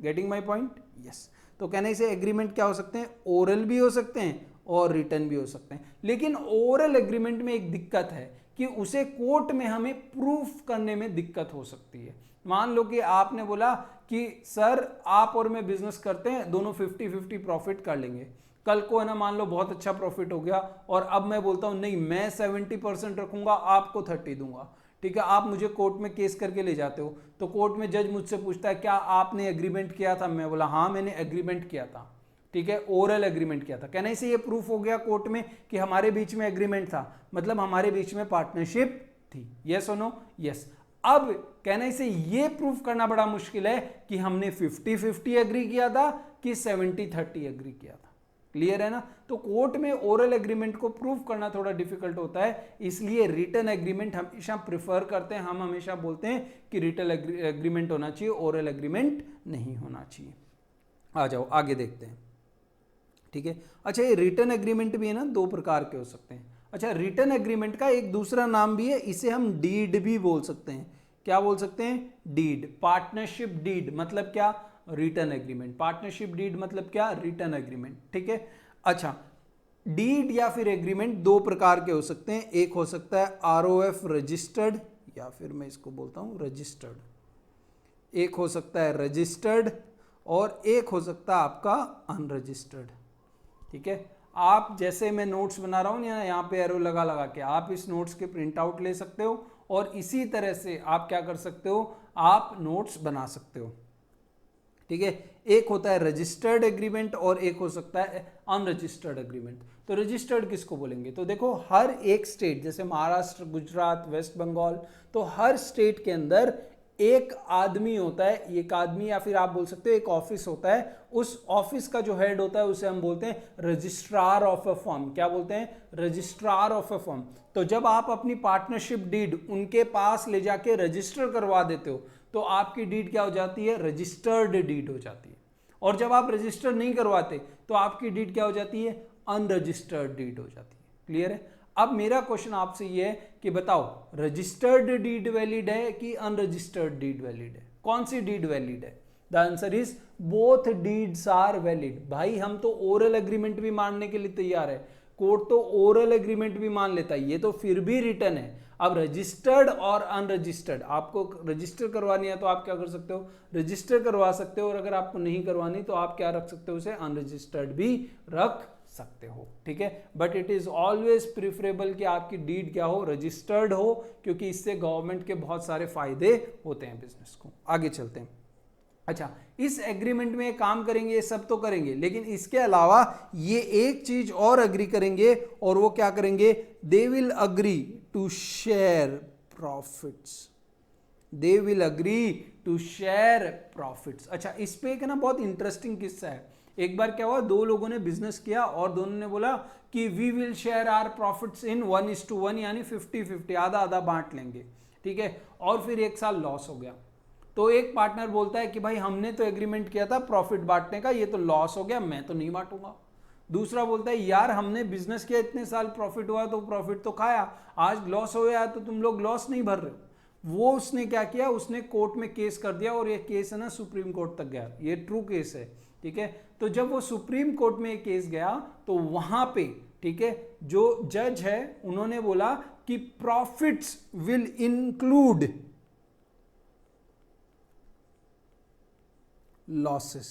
Getting my point? यस। तो कहने से एग्रीमेंट क्या हो सकते हैं, ओरल भी हो सकते हैं और रिटर्न भी हो सकते हैं। लेकिन ओरल एग्रीमेंट में एक दिक्कत है कि उसे कोर्ट में हमें प्रूफ करने में दिक्कत हो सकती है। मान लो कि आपने बोला कि सर आप और मैं बिजनेस करते हैं, दोनों 50-50 प्रॉफिट कर लेंगे। कल को है ना, मान लो बहुत अच्छा प्रॉफिट हो गया और अब मैं बोलता हूं नहीं मैं 70% रखूंगा, आपको 30 दूंगा। ठीक है, आप मुझे कोर्ट में केस करके ले जाते हो, तो कोर्ट में जज मुझसे पूछता है क्या आपने एग्रीमेंट किया था? मैं बोला हाँ मैंने एग्रीमेंट किया था। ठीक है, ओरल एग्रीमेंट किया था। कहने से ये प्रूफ हो गया कोर्ट में कि हमारे बीच में एग्रीमेंट था, मतलब हमारे बीच में पार्टनरशिप थी। यस और नो? यस। अब कहने से ये प्रूफ करना बड़ा मुश्किल है कि हमने 50-50 एग्री किया था कि 70-30 एग्री किया था। क्लियर है ना? तो कोर्ट में ओरल एग्रीमेंट को प्रूव करना थोड़ा डिफिकल्ट होता है, इसलिए रिटन एग्रीमेंट हमेशा प्रिफर करते हैं। हम हमेशा बोलते हैं कि रिटन एग्रीमेंट होना चाहिए, ओरल एग्रीमेंट नहीं होना चाहिए। आ जाओ आगे देखते हैं। ठीक है, अच्छा ये रिटन एग्रीमेंट भी है ना, दो प्रकार के हो सकते हैं। अच्छा, रिटन एग्रीमेंट का एक दूसरा नाम भी है, इसे हम डीड भी बोल सकते हैं। क्या बोल सकते हैं? डीड। पार्टनरशिप डीड मतलब क्या? Written agreement. पार्टनरशिप डीड मतलब क्या? Written agreement. ठीक है, अच्छा डीड या फिर एग्रीमेंट दो प्रकार के हो सकते हैं। एक हो सकता है आरओएफ रजिस्टर्ड, या फिर मैं इसको बोलता हूं रजिस्टर्ड। एक हो सकता है रजिस्टर्ड और एक हो सकता है आपका अनरजिस्टर्ड। ठीक है, आप जैसे मैं नोट्स बना रहा हूं यहाँ पे एरो लगा लगा के, आप इस नोट्स के प्रिंट आउट ले सकते हो और इसी तरह से आप क्या कर सकते हो, आप नोट्स बना सकते हो। ठीक है, एक होता है रजिस्टर्ड एग्रीमेंट और एक हो सकता है अनरजिस्टर्ड एग्रीमेंट। तो रजिस्टर्ड किसको बोलेंगे? तो देखो हर एक स्टेट, जैसे महाराष्ट्र, गुजरात, वेस्ट बंगाल, तो हर स्टेट के अंदर एक आदमी होता है, एक आदमी या फिर आप बोल सकते हो एक ऑफिस होता है। उस ऑफिस का जो हेड होता है उसे हम बोलते हैं रजिस्ट्रार ऑफ अ फर्म। क्या बोलते हैं? Registrar of a firm. तो जब आप अपनी पार्टनरशिप डीड उनके पास ले जाके रजिस्टर करवा देते हो तो आपकी डीड क्या हो जाती है? रजिस्टर्ड डीड हो जाती है। और जब आप रजिस्टर नहीं करवाते तो आपकी डीड क्या हो जाती है? अनरजिस्टर्ड डीड हो जाती है। क्लियर है? अब मेरा क्वेश्चन आपसे ये है कि बताओ रजिस्टर्ड डीड वैलिड है कि अनरजिस्टर्ड डीड वैलिड है? कौन सी डीड वैलिड है? The answer is both deeds are valid. भाई हम तो ओरल एग्रीमेंट भी मानने के लिए तैयार है, कोर्ट तो ओरल एग्रीमेंट भी मान लेता है, ये तो फिर भी रिटर्न है। अब रजिस्टर्ड और अनरजिस्टर्ड, आपको रजिस्टर करवानी है तो आप क्या कर सकते हो? रजिस्टर करवा सकते हो, और अगर आपको नहीं करवानी तो आप क्या रख सकते हो? उसे अनरजिस्टर्ड भी रख सकते हो। ठीक है, but it is always preferable कि आपकी डीड क्या हो? रजिस्टर्ड हो, क्योंकि इससे गवर्नमेंट के बहुत सारे फायदे होते हैं बिजनेस को। आगे चलते हैं। अच्छा, इस एग्रीमेंट में काम करेंगे, ये सब तो करेंगे, लेकिन इसके अलावा ये एक चीज और अग्री करेंगे, और वो क्या करेंगे? They will agree to share profits. They will agree to share profits. अच्छा, इस पे एक ना बहुत इंटरेस्टिंग किस्सा है। एक बार क्या हुआ, दो लोगों ने बिजनेस किया और दोनों ने बोला कि we will share our profits in 1:1, यानी 50-50, आधा आधा बांट लेंगे। ठीक है, और फिर एक साल लॉस हो गया। तो एक पार्टनर बोलता है कि भाई हमने तो एग्रीमेंट किया था प्रॉफिट बांटने का, ये तो लॉस हो गया, मैं तो नहीं बांटूंगा। दूसरा बोलता है यार हमने बिजनेस किया, इतने साल प्रॉफिट हुआ तो प्रॉफिट तो खाया, आज लॉस हो गया तो तुम लोग लॉस नहीं भर रहे हो। वो उसने क्या किया, उसने कोर्ट में केस कर दिया, और ये केस है ना सुप्रीम कोर्ट तक गया। ये ट्रू केस है। ठीक है, तो जब वो सुप्रीम कोर्ट में केस गया तो वहां पे, ठीक है, जो जज है उन्होंने बोला कि profits will include losses.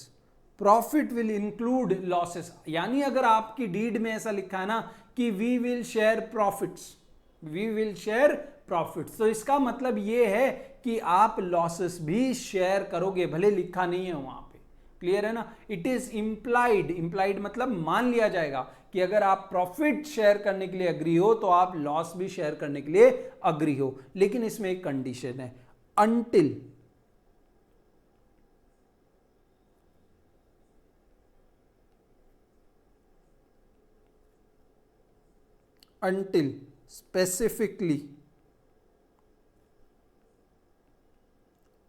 Profit will include losses, यानी अगर आपकी डीड में ऐसा लिखा है ना कि we will share profits, we will share profits, तो इसका मतलब ये है कि आप लॉसेस भी शेयर करोगे, भले लिखा नहीं है वहां पे। क्लियर है ना? It is implied. इंप्लाइड मतलब मान लिया जाएगा कि अगर आप प्रॉफिट शेयर करने के लिए अग्री हो तो आप लॉस भी शेयर करने के लिए अग्री हो। लेकिन इसमें एक कंडीशन है, until specifically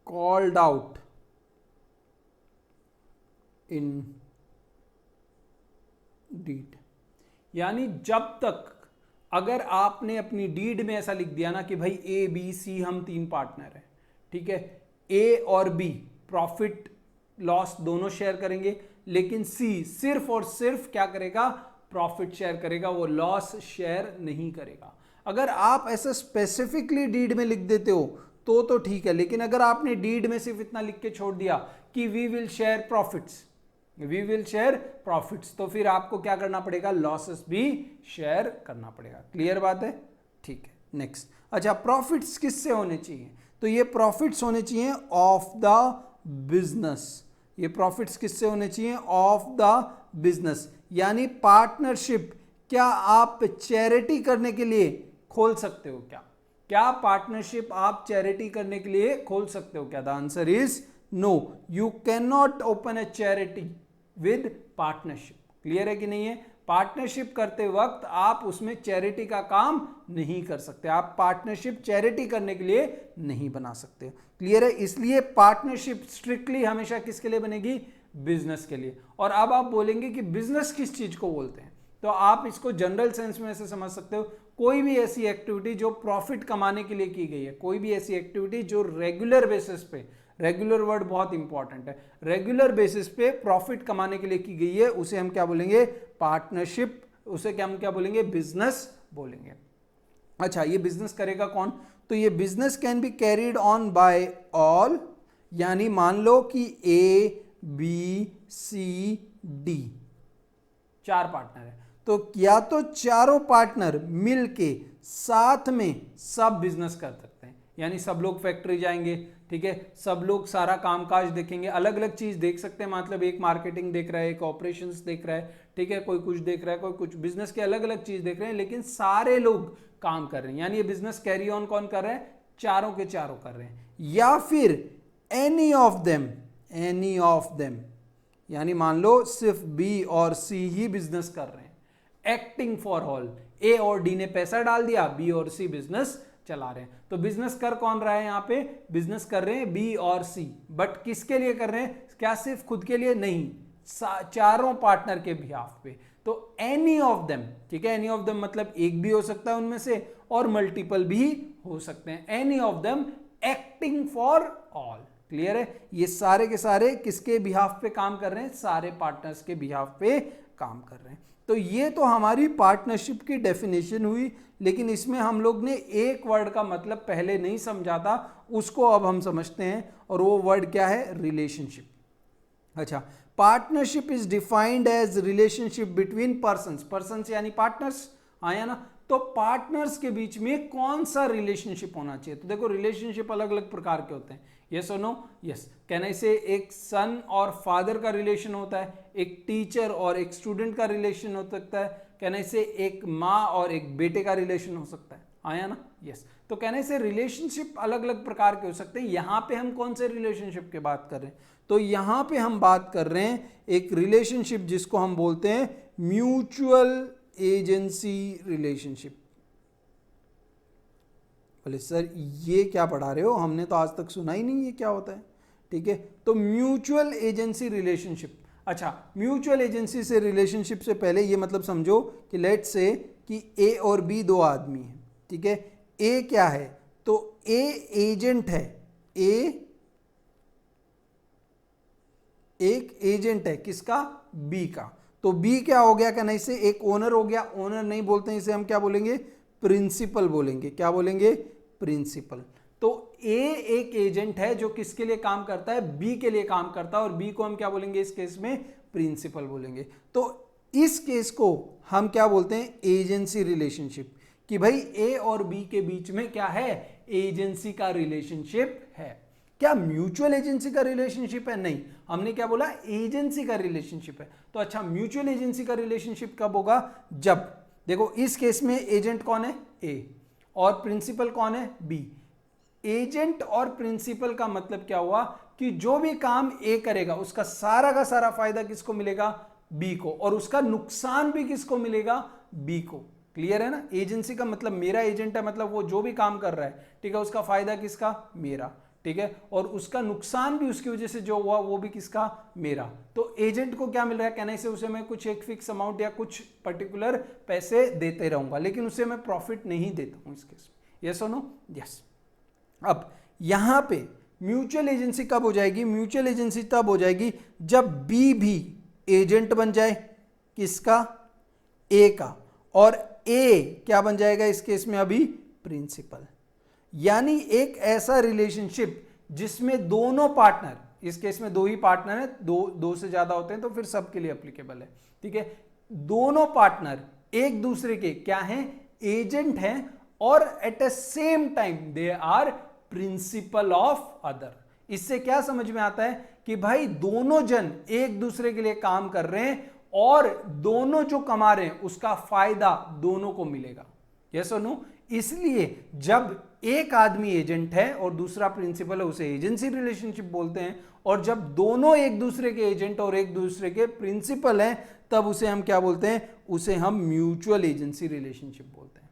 called out in deed। यानी जब तक अगर आपने अपनी डीड में ऐसा लिख दिया ना कि भाई ए बी सी हम तीन पार्टनर हैं, ठीक है, ए और बी प्रॉफिट लॉस दोनों शेयर करेंगे, लेकिन सी सिर्फ और सिर्फ क्या करेगा, प्रॉफिट शेयर करेगा, वो लॉस शेयर नहीं करेगा। अगर आप ऐसा स्पेसिफिकली डीड में लिख देते हो तो ठीक है, लेकिन अगर आपने डीड में सिर्फ इतना लिख के छोड़ दिया कि वी विल शेयर प्रॉफिट्स, तो फिर आपको क्या करना पड़ेगा, लॉसेस भी शेयर करना पड़ेगा। क्लियर बात है? ठीक है, नेक्स्ट। अच्छा, प्रॉफिट्स किससे होने चाहिए? तो ये प्रॉफिट्स होने चाहिए ऑफ द बिजनेस। ये प्रॉफिट्स किससे होने चाहिए? Of the business. यानी पार्टनरशिप क्या आप चैरिटी करने के लिए खोल सकते हो क्या पार्टनरशिप आप चैरिटी करने के लिए खोल सकते हो क्या? The answer is no, you can not open a charity with partnership. Clear है कि नहीं है? पार्टनरशिप करते वक्त आप उसमें चैरिटी का काम नहीं कर सकते, आप पार्टनरशिप चैरिटी करने के लिए नहीं बना सकते। क्लियर है? इसलिए पार्टनरशिप स्ट्रिक्टली हमेशा किसके लिए बनेगी? बिजनेस के लिए। और अब आप बोलेंगे कि बिजनेस किस चीज को बोलते हैं, तो आप इसको जनरल सेंस में ऐसे समझ सकते हो, कोई भी ऐसी एक्टिविटी जो प्रॉफिट कमाने के लिए की गई है, कोई भी ऐसी एक्टिविटी जो रेगुलर बेसिस पे, रेगुलर वर्ड बहुत इंपॉर्टेंट है, रेगुलर बेसिस पे प्रॉफिट कमाने के लिए की गई है, उसे हम क्या बोलेंगे? पार्टनरशिप। उसे हम क्या बोलेंगे? बिजनेस बोलेंगे। अच्छा, ये बिजनेस करेगा कौन? तो ये business can be carried on by all, यानी मान लो कि A B C D 4 partner है, तो या तो चारों पार्टनर मिलके साथ में सब बिजनेस कर सकते हैं, यानी सब लोग फैक्ट्री जाएंगे, ठीक है, सब लोग सारा कामकाज देखेंगे, अलग अलग चीज देख सकते हैं, मतलब एक मार्केटिंग देख रहा है, एक ऑपरेशंस देख रहा है, ठीक है, कोई कुछ देख रहा है, कोई कुछ, बिजनेस के अलग अलग चीज देख रहे हैं, लेकिन सारे लोग काम कर रहे हैं, यानी ये बिजनेस कैरी ऑन कौन कर रहे हैं? चारों के चारों कर रहे हैं। या फिर एनी ऑफ देम, यानी मान लो सिर्फ बी और सी ही बिजनेस कर रहे हैं, एक्टिंग फॉर ऑल, ए और डी ने पैसा डाल दिया, बी और सी बिजनेस चला रहे हैं। तो बिजनेस कर कौन रहा है? यहाँ पे बिजनेस कर रहे हैं बी और सी, बट किसके लिए कर रहे हैं? क्या सिर्फ खुद के लिए? नहीं, चारों पार्टनर के बिहाफ पे। तो एनी ऑफ देम, ठीक है, एनी ऑफ देम मतलब एक भी हो सकता है उनमें से और मल्टीपल भी हो सकते हैं। Any of them acting for all. Clear है? ये सारे के सारे किसके बिहाफ पे काम कर रहे हैं? सारे पार्टनर्स के बिहाफ पे काम कर रहे हैं। तो ये तो हमारी पार्टनरशिप की डेफिनेशन हुई, लेकिन इसमें हम लोग ने एक वर्ड का मतलब पहले नहीं समझा था, उसको अब हम समझते हैं, और वो वर्ड क्या है? रिलेशनशिप। अच्छा, partnership is defined as relationship between persons यानी पार्टनर्स, आया ना? तो पार्टनर्स के बीच में कौन सा रिलेशनशिप होना चाहिए? तो देखो, रिलेशनशिप अलग अलग प्रकार के होते हैं, यस और नो? यस। कहने से एक सन और फादर का रिलेशन होता है, एक टीचर और एक स्टूडेंट का रिलेशन हो सकता है, कहने से एक माँ और एक बेटे का रिलेशन हो सकता है, आया ना? यस। तो कहने से रिलेशनशिप अलग अलग प्रकार के हो सकते हैं। यहां पे हम कौन से रिलेशनशिप की बात कर रहे हैं? तो यहां पे हम बात कर रहे हैं एक रिलेशनशिप जिसको हम बोलते हैं म्यूचुअल एजेंसी रिलेशनशिप। बोले सर ये क्या पढ़ा रहे हो, हमने तो आज तक सुना ही नहीं ये क्या होता है। ठीक है, तो म्यूचुअल एजेंसी रिलेशनशिप। अच्छा, म्यूचुअल एजेंसी से रिलेशनशिप से पहले ये मतलब समझो कि लेट्स से कि ए और बी दो आदमी हैं, ठीक है। ए क्या है? तो ए एजेंट है, ए एक एजेंट है किसका? बी का। तो बी क्या हो गया? क्या नहीं से एक ओनर हो गया। ओनर नहीं बोलते हैं इसे, हम क्या बोलेंगे? प्रिंसिपल बोलेंगे। क्या बोलेंगे? प्रिंसिपल। तो ए एक एजेंट है जो किसके लिए काम करता है? बी के लिए काम करता है, और बी को हम क्या बोलेंगे इस केस में? प्रिंसिपल बोलेंगे। तो इस केस को हम क्या बोलते हैं? Agency relationship. कि भाई ए और बी के बीच में क्या है? एजेंसी का रिलेशनशिप है। क्या म्यूचुअल एजेंसी का रिलेशनशिप है? नहीं, हमने क्या बोला? एजेंसी का रिलेशनशिप है। तो अच्छा, म्यूचुअल एजेंसी का रिलेशनशिप कब होगा? जब देखो इस केस में एजेंट कौन है? ए, और प्रिंसिपल कौन है? बी। एजेंट और प्रिंसिपल का मतलब क्या हुआ कि जो भी काम ए करेगा उसका सारा का सारा फायदा किसको मिलेगा? बी को, और उसका नुकसान भी किसको मिलेगा? बी को। क्लियर है ना? एजेंसी का मतलब मेरा एजेंट है, मतलब वो जो भी काम कर रहा है, ठीक है, उसका फायदा किसका? मेरा, ठीक है, और उसका नुकसान भी उसकी वजह से जो हुआ वो भी किसका? मेरा। तो एजेंट को क्या मिल रहा है? कहने से उसे मैं कुछ एक फिक्स अमाउंट या कुछ पर्टिकुलर पैसे देते रहूंगा, लेकिन उसे मैं प्रॉफिट नहीं देता हूं इस केस में। यस और नो? यस। अब यहां पे म्यूचुअल एजेंसी कब हो जाएगी? म्यूचुअल एजेंसी तब हो जाएगी जब बी भी एजेंट बन जाए, किसका? ए का, और ए क्या बन जाएगा इस केस में? अभी प्रिंसिपल। यानी एक ऐसा रिलेशनशिप जिसमें दोनों पार्टनर, इस केस में दो ही पार्टनर है, दो से ज्यादा होते हैं तो फिर सबके लिए एप्लीकेबल है, ठीक है। दोनों पार्टनर एक दूसरे के क्या हैं? एजेंट हैं, और at a same time they are principal of other. इससे क्या समझ में आता है कि भाई दोनों जन एक दूसरे के लिए काम कर रहे हैं और दोनों जो कमा रहे हैं उसका फायदा दोनों को मिलेगा। यस और नो? इसलिए जब एक आदमी एजेंट है और दूसरा प्रिंसिपल है उसे एजेंसी रिलेशनशिप बोलते हैं, और जब दोनों एक दूसरे के एजेंट और एक दूसरे के प्रिंसिपल हैं तब उसे हम क्या बोलते हैं? उसे हम म्यूचुअल एजेंसी रिलेशनशिप बोलते हैं।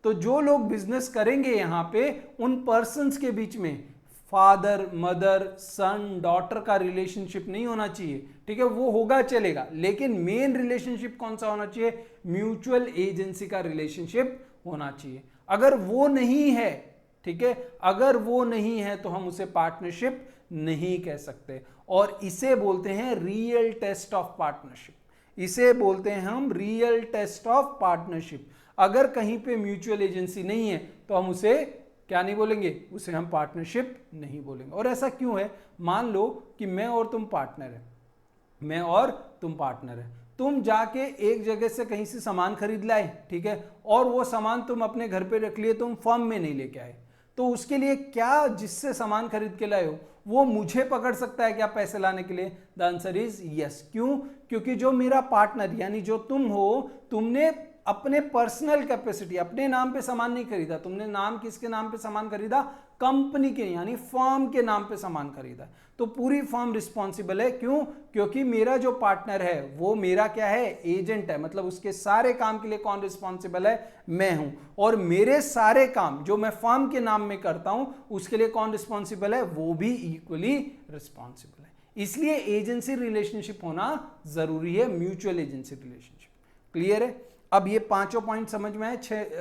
तो जो लोग बिजनेस करेंगे यहां पे, उन पर्संस के बीच में फादर मदर सन डॉटर का रिलेशनशिप नहीं होना चाहिए, ठीक है। वो होगा चलेगा, लेकिन मेन रिलेशनशिप कौन सा होना चाहिए? म्यूचुअल एजेंसी का रिलेशनशिप होना चाहिए। अगर वो नहीं है, ठीक है, अगर वो नहीं है तो हम उसे पार्टनरशिप नहीं कह सकते, और इसे बोलते हैं रियल टेस्ट ऑफ पार्टनरशिप। इसे बोलते हैं हम रियल टेस्ट ऑफ पार्टनरशिप। अगर कहीं पे म्यूचुअल एजेंसी नहीं है तो हम उसे क्या नहीं बोलेंगे? उसे हम पार्टनरशिप नहीं बोलेंगे। और ऐसा क्यों है? मान लो कि मैं और तुम पार्टनर है, मैं और तुम पार्टनर है, तुम जाके एक जगह से कहीं से सामान खरीद लाए, ठीक है, और वो सामान तुम अपने घर पे रख लिए, तुम फर्म में नहीं लेके आए, तो उसके लिए क्या, जिससे सामान खरीद के लाए हो वो मुझे पकड़ सकता है क्या पैसे लाने के लिए? The answer is yes. क्यों? क्योंकि जो मेरा पार्टनर यानी जो तुम हो, तुमने अपने पर्सनल कैपेसिटी, अपने नाम पे सामान नहीं खरीदा, तुमने नाम किसके नाम पे सामान खरीदा? कंपनी के यानी फर्म के नाम पे सामान खरीदा, तो पूरी फर्म रिस्पॉन्सिबल है। क्यों? क्योंकि मेरा जो पार्टनर है वो मेरा क्या है? एजेंट है, मतलब उसके सारे काम के लिए कौन रिस्पॉन्सिबल है? मैं हूं, और मेरे सारे काम जो मैं फर्म के नाम में करता हूं उसके लिए कौन रिस्पॉन्सिबल है? वो भी इक्वली रिस्पॉन्सिबल है। इसलिए एजेंसी रिलेशनशिप होना जरूरी है, म्यूचुअल एजेंसी रिलेशनशिप। क्लियर है? अब ये पांचों पॉइंट समझ में आए,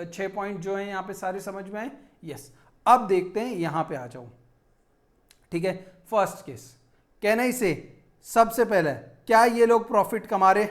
छह पॉइंट जो है यहां पे सारे समझ में आए। यस, अब देखते हैं, यहां पे आ जाओ, ठीक है। फर्स्ट केस, कहना इसे सबसे पहले क्या ये लोग प्रॉफिट कमा रहे?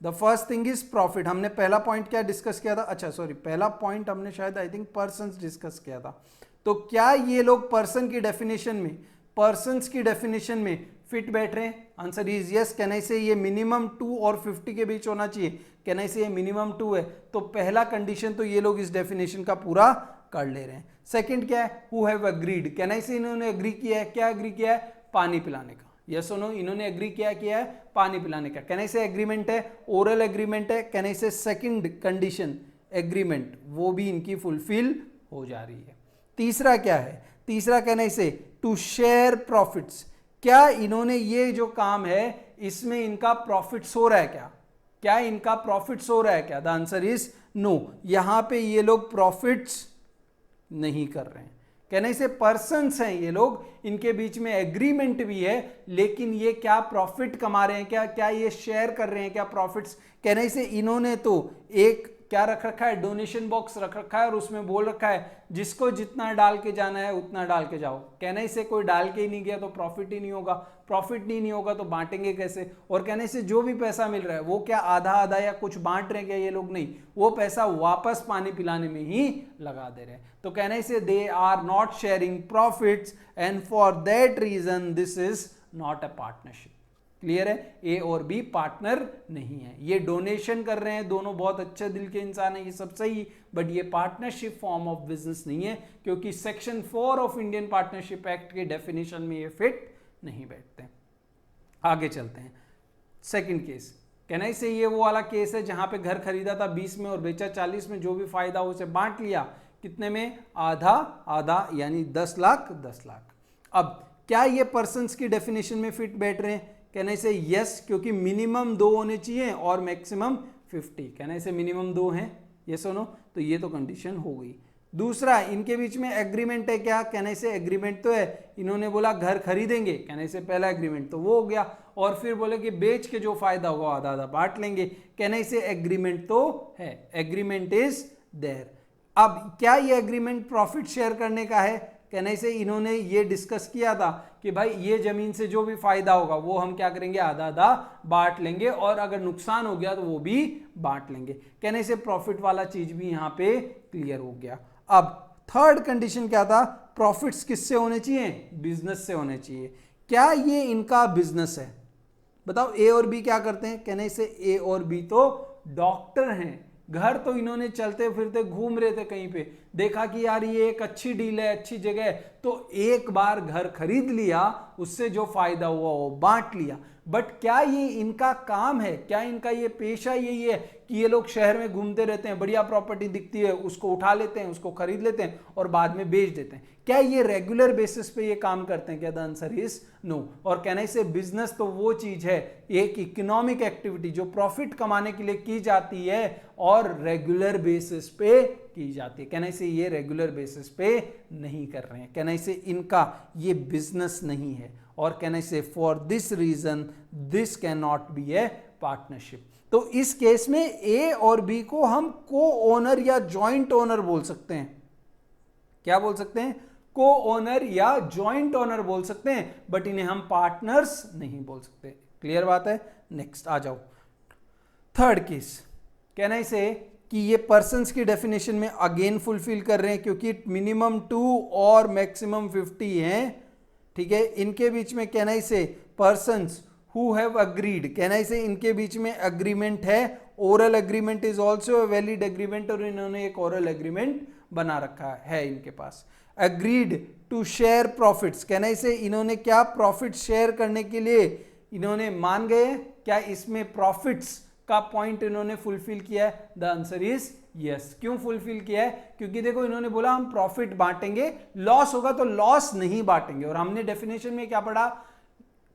The first thing is profit. हमने पहला पॉइंट क्या डिस्कस किया था? अच्छा सॉरी, पहला पॉइंट हमने शायद आई थिंक पर्संस डिस्कस किया था। तो क्या ये लोग पर्सन की डेफिनेशन में, पर्संस की डेफिनेशन में फिट बैठ रहे हैं? Answer is yes. कहना इसे ये मिनिमम 2 और 50 के बीच होना चाहिए। कहना इसे ये मिनिमम 2 है, तो पहला कंडीशन तो ये लोग इस डेफिनेशन का पूरा कर ले रहे हैं। सेकंड क्या है? Who have agreed. कहना इसे इन्होंने एग्री किया है। क्या एग्री किया है? पानी पिलाने का। यस और नो? इन्होंने एग्री किया है पानी पिलाने का। कहना इसे एग्रीमेंट है, ओरल एग्रीमेंट है। कहना इसे सेकंड कंडीशन एग्रीमेंट, वो भी इनकी फुलफिल हो जा रही है। तीसरा क्या है? तीसरा कहना इसे टू शेयर प्रॉफिट्स। क्या इन्होंने ये जो काम है इसमें इनका प्रॉफिट्स हो रहा है क्या? क्या इनका प्रॉफिट्स हो रहा है क्या? The answer is no. यहां पे ये लोग प्रॉफिट्स नहीं कर रहे हैं। कहने से पर्सन्स हैं ये लोग, इनके बीच में एग्रीमेंट भी है, लेकिन ये क्या प्रॉफिट कमा रहे हैं क्या? क्या ये शेयर कर रहे हैं क्या प्रॉफिट्स? कहने से इन्होंने तो एक क्या रख रखा है? डोनेशन बॉक्स रख रखा है, और उसमें बोल रखा है जिसको जितना डाल के जाना है उतना डाल के जाओ। कहने से कोई डाल के ही नहीं गया तो प्रॉफिट ही नहीं होगा, प्रॉफिट नहीं होगा तो बांटेंगे कैसे? और कहने से जो भी पैसा मिल रहा है वो क्या आधा आधा या कुछ बांट रहे हैं क्या ये लोग? नहीं, वो पैसा वापस पानी पिलाने में ही लगा दे रहे हैं। तो कहने से they are not sharing profits, and for that reason this is not a partnership. Clear है? ए और बी पार्टनर नहीं है। ये डोनेशन कर रहे हैं, दोनों बहुत अच्छे दिल के इंसान हैं, ये सब सही, बट ये पार्टनरशिप फॉर्म ऑफ बिजनेस नहीं है, क्योंकि section 4 of Indian partnership act के डेफिनेशन में ये फिट नहीं बैठते। आगे चलते हैं। सेकंड केस, कहना से ये वो वाला केस है जहां पे घर खरीदा था 20 में और बेचा 40 में, जो भी फायदा हो उसे बांट लिया। कितने में? आधा आधा, यानी 10 लाख 10 लाख। अब क्या ये पर्सन्स की डेफिनेशन में फिट बैठ रहे हैं? कहने से यस, क्योंकि मिनिमम 2 होने चाहिए और मैक्सिमम 50। कहने से मिनिमम 2 हैं, यस और नो? तो ये तो कंडीशन हो गई। दूसरा, इनके बीच में एग्रीमेंट है क्या? कहने से एग्रीमेंट तो है, इन्होंने बोला घर खरीदेंगे, कहने से पहला एग्रीमेंट तो वो हो गया, और फिर बोले कि बेच के जो फायदा होगा आधा आधा बांट लेंगे। कहने से एग्रीमेंट तो है, एग्रीमेंट इज देयर। अब क्या ये एग्रीमेंट प्रॉफिट शेयर करने का है? कहने से इन्होंने ये डिस्कस किया था कि भाई ये जमीन से जो भी फायदा होगा वो हम क्या करेंगे, आधा आधा बांट लेंगे, और अगर नुकसान हो गया तो वो भी बांट लेंगे। कहने से प्रॉफिट वाला चीज भी यहाँ पे क्लियर हो गया। अब थर्ड कंडीशन क्या था, प्रॉफिट्स किससे होने चाहिए, बिजनेस से होने चाहिए। क्या ये इनका बिजनेस है? बताओ ए और बी क्या करते हैं? कहने से ए और बी तो डॉक्टर हैं। घर तो इन्होंने चलते फिरते घूम रहे थे, कहीं पे देखा कि यार ये एक अच्छी डील है, अच्छी जगह है, तो एक बार घर खरीद लिया, उससे जो फायदा हुआ वो बांट लिया। बट क्या ये इनका काम है, क्या इनका ये पेशा यही है कि ये लोग शहर में घूमते रहते हैं, बढ़िया प्रॉपर्टी दिखती है उसको उठा लेते हैं, उसको खरीद लेते हैं और बाद में बेच देते हैं? क्या ये रेगुलर बेसिस पे ये काम करते हैं? क्या द आंसर इज नो। और कहने से बिजनेस तो वो चीज है, एक इकोनॉमिक एक्टिविटी जो प्रॉफिट कमाने के लिए की जाती है और रेगुलर बेसिस पे की जाती है। कहने से ये रेगुलर बेसिस पे नहीं कर रहे हैं, कहने से इनका ये बिजनेस नहीं है, और कहने से for this reason this can not be a partnership. तो इस केस में ए और बी को हम को ओनर या जॉइंट ओनर बोल सकते हैं। क्या बोल सकते हैं? को ओनर या जॉइंट ओनर बोल सकते हैं, बट इन्हें हम पार्टनर्स नहीं बोल सकते। क्लियर बात है? नेक्स्ट आ जाओ, थर्ड केस। कहना इसे कि ये पर्सन्स की डेफिनेशन में अगेन फुलफिल कर रहे हैं, क्योंकि मिनिमम 2 और मैक्सिमम 50 हैं। ठीक है, इनके बीच में कहना इसे पर्सन्स हु हैव अग्रीड, कहना इसे इनके बीच में अग्रीमेंट है। Oral agreement is also a valid agreement, और इन्होंने एक ओरल अग्रीमेंट बना रखा है इनके पास। अग्रीड टू शेयर प्रॉफिट्स, कहना इसे इन्होंने क्या प्रॉफिट शेयर करने के लिए इन्होंने मान गए। क्या इसमें प्रॉफिट्स का पॉइंट इन्होंने फुलफिल किया है? The answer is yes. क्यों फुलफिल किया है? क्योंकि देखो इन्होंने बोला हम प्रॉफिट बांटेंगे, लॉस होगा तो लॉस नहीं बांटेंगे, और हमने डेफिनेशन में क्या पढ़ा?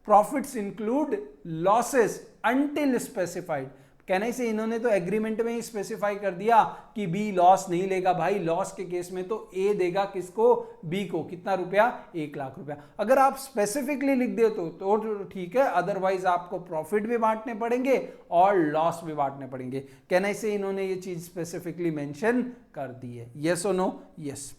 Profits include losses until specified. कहने से इन्होंने तो एग्रीमेंट में ही स्पेसिफाई कर दिया कि बी लॉस नहीं लेगा। भाई लॉस के केस में तो ए देगा किसको? बी को। कितना रुपया? 1 लाख रुपया। अगर आप स्पेसिफिकली लिख दे तो ठीक है, अदरवाइज आपको प्रॉफिट भी बांटने पड़ेंगे और लॉस भी बांटने पड़ेंगे। कहने से इन्होंने ये चीज स्पेसिफिकली मेंशन कर दी है। यस और नो? यस।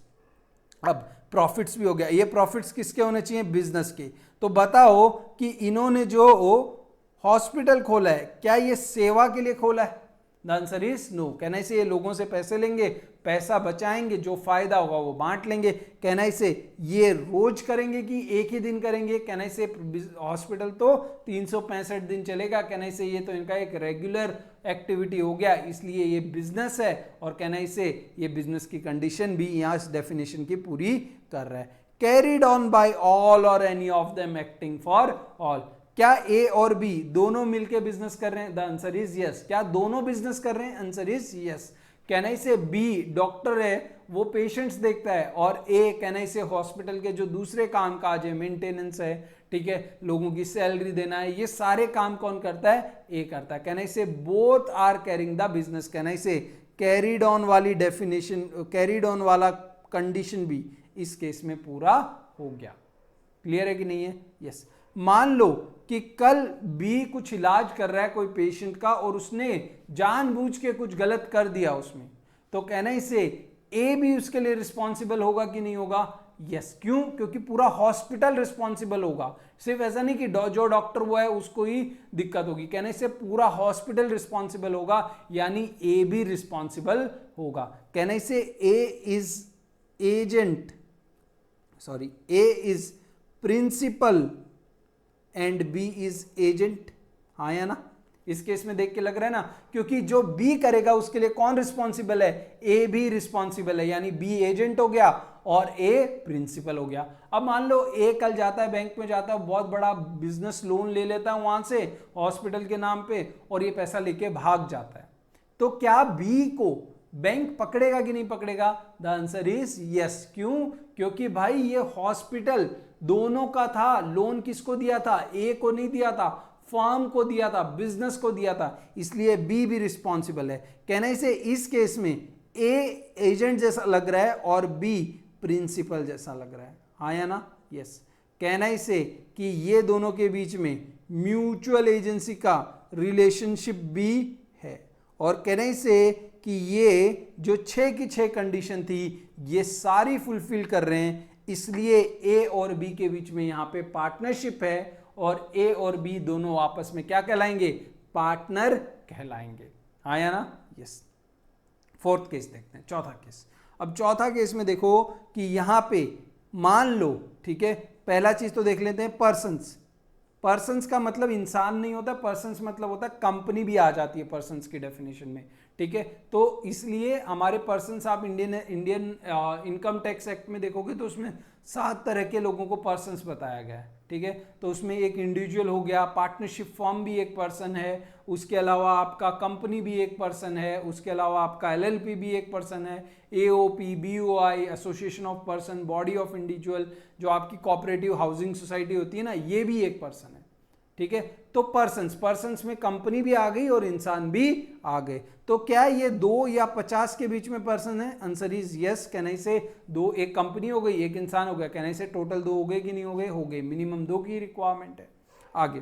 अब प्रॉफिट्स भी हो गया। ये प्रॉफिट्स किसके होने चाहिए? बिजनेस के। तो बताओ कि इन्होंने जो हॉस्पिटल खोला है, क्या ये सेवा के लिए खोला है? The answer is no. कहने से ये लोगों से पैसे लेंगे, पैसा बचाएंगे, जो फायदा होगा वो बांट लेंगे। कहने से ये रोज करेंगे कि एक ही दिन करेंगे? कहने से हॉस्पिटल तो 365 दिन चलेगा। कहने से ये तो इनका एक रेगुलर एक्टिविटी हो गया, इसलिए ये बिजनेस है। और कहने से ये बिजनेस की कंडीशन भी यहाँ इस डेफिनेशन की पूरी कर रहा है। Carried on by all or any of them acting for all. क्या ए और बी दोनों मिलके बिजनेस कर रहे हैं? The answer is yes. क्या दोनों बिजनेस कर रहे हैं? Answer is yes. कहने से बी डॉक्टर है, वो पेशेंट्स देखता है, और ए कहने से हॉस्पिटल के जो दूसरे काम काज है, मेंटेनेंस है, ठीक है, लोगों की सैलरी देना है, ये सारे काम कौन करता है? ए करता है। कहने से both are carrying the business. कहने से कैरिड ऑन वाली डेफिनेशन, कैरिड ऑन वाला कंडीशन भी इस केस में पूरा हो गया। क्लियर है कि नहीं है? यस। मान लो कि कल बी कुछ इलाज कर रहा है कोई पेशेंट का, और उसने जानबूझ के कुछ गलत कर दिया उसमें, तो कहना इसे ए भी उसके लिए रिस्पॉन्सिबल होगा कि नहीं होगा? यस। क्यों? क्योंकि पूरा हॉस्पिटल रिस्पॉन्सिबल होगा। सिर्फ ऐसा नहीं कि जो डॉक्टर वो है उसको ही दिक्कत होगी। कहने से पूरा हॉस्पिटल रिस्पॉन्सिबल होगा, यानी ए भी रिस्पॉन्सिबल होगा। कहने से A is agent, sorry, A is principal and B is agent. हाँ या ना? इस केस में देख के लग रहा है ना, क्योंकि जो बी करेगा उसके लिए कौन रिस्पॉन्सिबल है? ए भी रिस्पॉन्सिबल है, यानी बी एजेंट हो गया और ए प्रिंसिपल हो गया। अब मान लो ए कल जाता है बैंक में, जाता है, बहुत बड़ा बिजनेस लोन ले लेता है वहां से हॉस्पिटल के नाम पे, और ये पैसा लेके भाग जाता है, तो क्या बी को बैंक पकड़ेगा कि नहीं पकड़ेगा? The answer is yes. क्यों? क्योंकि भाई ये हॉस्पिटल दोनों का था। लोन किसको दिया था? ए को नहीं दिया था, फर्म को दिया था, बिजनेस को दिया था, इसलिए बी भी रिस्पॉन्सिबल है। कहने से इस केस में ए एजेंट जैसा लग रहा है और बी प्रिंसिपल जैसा लग रहा है। हाँ या ना? यस। कहना से कि ये दोनों के बीच में म्यूचुअल एजेंसी का रिलेशनशिप भी है, और कहने से कि ये जो 6 की 6 कंडीशन थी ये सारी फुलफिल कर रहे हैं इसलिए ए और बी के बीच में यहां पे पार्टनरशिप है और ए और बी दोनों आपस में क्या कहलाएंगे, पार्टनर कहलाएंगे। आया ना, यस। फोर्थ केस देखते हैं, चौथा केस। अब चौथा केस में देखो कि यहां पे मान लो, ठीक है, पहला चीज तो देख लेते हैं, पर्सन्स। पर्सन्स का मतलब इंसान नहीं होता, पर्सन्स मतलब होता है कंपनी भी आ जाती है पर्सन्स की डेफिनेशन में, ठीक है। तो इसलिए हमारे पर्सन्स, आप इंडियन इनकम टैक्स एक्ट में देखोगे तो उसमें 7 तरह के लोगों को पर्सन्स बताया गया है, ठीक है। तो उसमें एक इंडिविजुअल हो गया, पार्टनरशिप फर्म भी एक पर्सन है, उसके अलावा आपका कंपनी भी एक पर्सन है, उसके अलावा आपका एलएलपी भी एक पर्सन है, AOP, BOI, association of person, body of individual, जो आपकी कोऑपरेटिव हाउसिंग सोसाइटी होती है ना, ये भी एक पर्सन है, ठीक है। तो पर्सन्स में कंपनी भी आ गई और इंसान भी आ गए। तो क्या ये 2 या 50 के बीच में पर्सन है? Answer is yes. कहना से 2, एक कंपनी हो गई, एक इंसान हो गया, कहना से टोटल 2 हो गए कि नहीं हो गए? हो गए। मिनिमम 2 की रिक्वायरमेंट है। आगे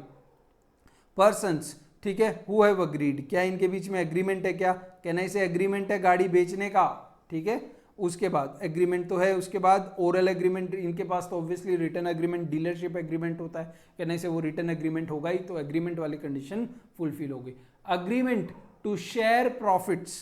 पर्सन्स, ठीक है, हु हैव अग्रीड, क्या इनके बीच में एग्रीमेंट है? क्या कहना से एग्रीमेंट है गाड़ी बेचने का, ठीक है। उसके बाद एग्रीमेंट तो है, उसके बाद ओरल एग्रीमेंट, इनके पास तो obviously return agreement, dealership agreement होता है, कहने से वो रिटर्न एग्रीमेंट होगा ही, तो एग्रीमेंट वाली कंडीशन फुलफिल हो गई। अग्रीमेंट टू शेयर प्रॉफिट्स,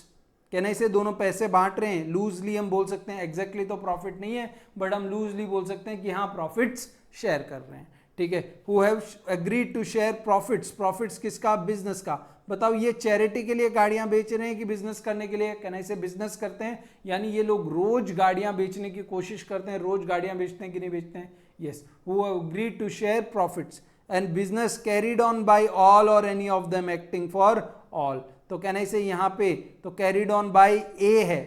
कहने से दोनों पैसे बांट रहे हैं, लूजली हम बोल सकते हैं, एग्जैक्टली तो प्रॉफिट नहीं है बट हम लूजली बोल सकते हैं कि हाँ प्रॉफिट्स शेयर कर रहे हैं, ठीक है। Who have agreed to share profits, profits किसका? बिजनेस का। बताओ ये चैरिटी के लिए गाड़ियां बेच रहे हैं कि बिजनेस करने के लिए? कहना से बिजनेस करते हैं, यानी ये लोग रोज गाड़ियां बेचने की कोशिश करते हैं। रोज गाड़ियां बेचते हैं कि नहीं बेचते हैं? Yes. Who have agreed to share profits and business carried on by all or any of them acting for all. तो कहना से यहाँ पे तो कैरिड ऑन बाय ए है,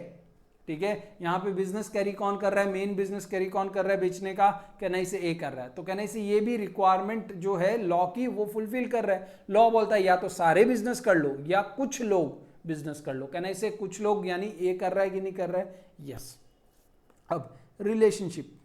ठीक है। यहाँ पे बिजनेस कैरी कौन कर रहा है? मेन बिजनेस कैरी कौन कर रहा है बेचने का? कहना से ए कर रहा है। तो कहना से ये भी रिक्वायरमेंट जो है लॉ की वो फुलफिल कर रहा है। लॉ बोलता है या तो सारे बिजनेस कर लो या कुछ लोग बिजनेस कर लो। कहना से कुछ लोग यानी ए कर रहा है कि नहीं कर रहा है? यस। अब रिलेशनशिप,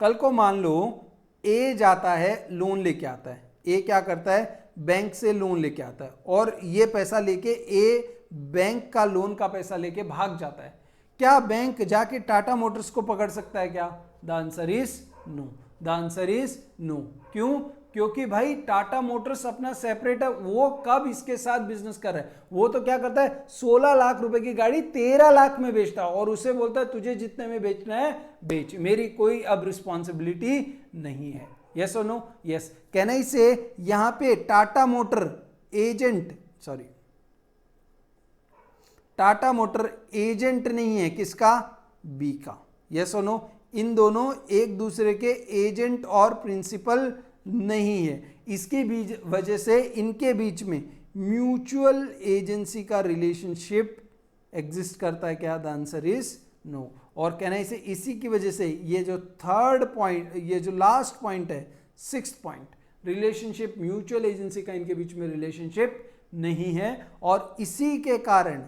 कल को मान लो ए जाता है लोन लेके आता है, ए क्या करता है? बैंक से लोन लेके आता है और ये पैसा लेके ए बैंक का लोन का पैसा लेके भाग जाता है। क्या बैंक जाके टाटा मोटर्स को पकड़ सकता है क्या? The answer is no. The answer is no. क्यों? क्योंकि भाई टाटा मोटर्स अपना सेपरेट है, वो कब इसके साथ बिजनेस कर रहा है? वो तो क्या करता है, 16 लाख रुपए की गाड़ी 13 लाख में बेचता है और उसे बोलता है तुझे जितने में बेचना है बेच, मेरी कोई अब रिस्पॉन्सिबिलिटी नहीं है। यस और नो? यस। कहना से यहां पे Tata motor agent, sorry Tata motor agent नहीं है, किसका? बी का। यस और नो? इन दोनों एक दूसरे के एजेंट और प्रिंसिपल नहीं है, इसकी वजह से इनके बीच में म्यूचुअल एजेंसी का रिलेशनशिप एग्जिस्ट करता है। क्या? The answer is no. और कहना इसे इसी की वजह से ये जो थर्ड पॉइंट, ये जो लास्ट पॉइंट है, 6th point, relationship, mutual agency का इनके बीच में रिलेशनशिप नहीं है और इसी के कारण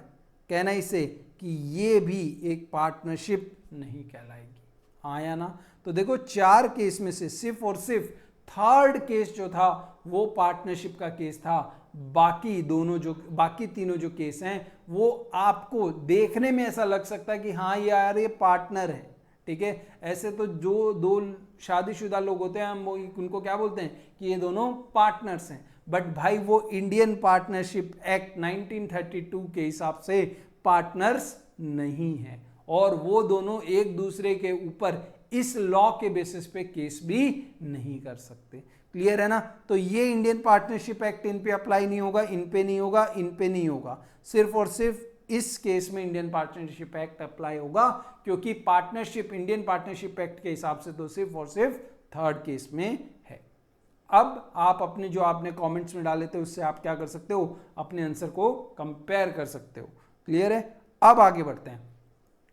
कहना इसे कि ये भी एक पार्टनरशिप नहीं कहलाएगी। आया ना? तो देखो 4 केस में से सिर्फ और सिर्फ थर्ड केस जो था वो पार्टनरशिप का केस था। बाकी तीनों जो केस हैं वो आपको देखने में ऐसा लग सकता है कि हाँ यार ये पार्टनर है, ठीक है। ऐसे तो जो 2 शादीशुदा लोग होते हैं हम उनको क्या बोलते हैं कि ये दोनों पार्टनर्स हैं, बट भाई वो इंडियन पार्टनरशिप एक्ट 1932 के हिसाब से पार्टनर्स नहीं है और वो दोनों एक दूसरे के ऊपर इस लॉ के बेसिस पे केस भी नहीं कर सकते। क्लियर है ना? तो ये इंडियन पार्टनरशिप एक्ट इन पे अप्लाई नहीं होगा, इन पे नहीं होगा, इन पे नहीं होगा, सिर्फ और सिर्फ इस केस में इंडियन पार्टनरशिप एक्ट अप्लाई होगा, क्योंकि पार्टनरशिप इंडियन पार्टनरशिप एक्ट के हिसाब से तो सिर्फ और सिर्फ थर्ड केस में है। अब आप अपने जो आपने कमेंट्स में डाले थे उससे आप क्या कर सकते हो? अपने आंसर को कंपेयर कर सकते हो। क्लियर है? अब आगे बढ़ते हैं।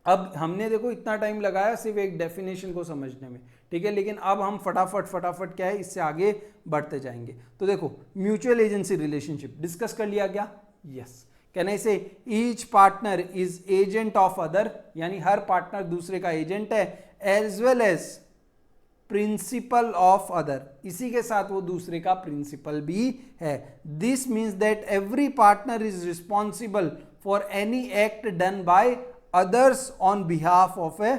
अब हमने देखो इतना टाइम लगाया सिर्फ एक डेफिनेशन को समझने में, ठीक है, लेकिन अब हम फटाफट क्या है इससे आगे बढ़ते जाएंगे। तो देखो म्यूचुअल एजेंसी रिलेशनशिप डिस्कस कर लिया क्या? यस। कहने से each partner is agent of other, यानी हर पार्टनर दूसरे का एजेंट है, as well as principal of other, इसी के साथ वो दूसरे का प्रिंसिपल भी है। This means that every partner is responsible for any act done by others on behalf of a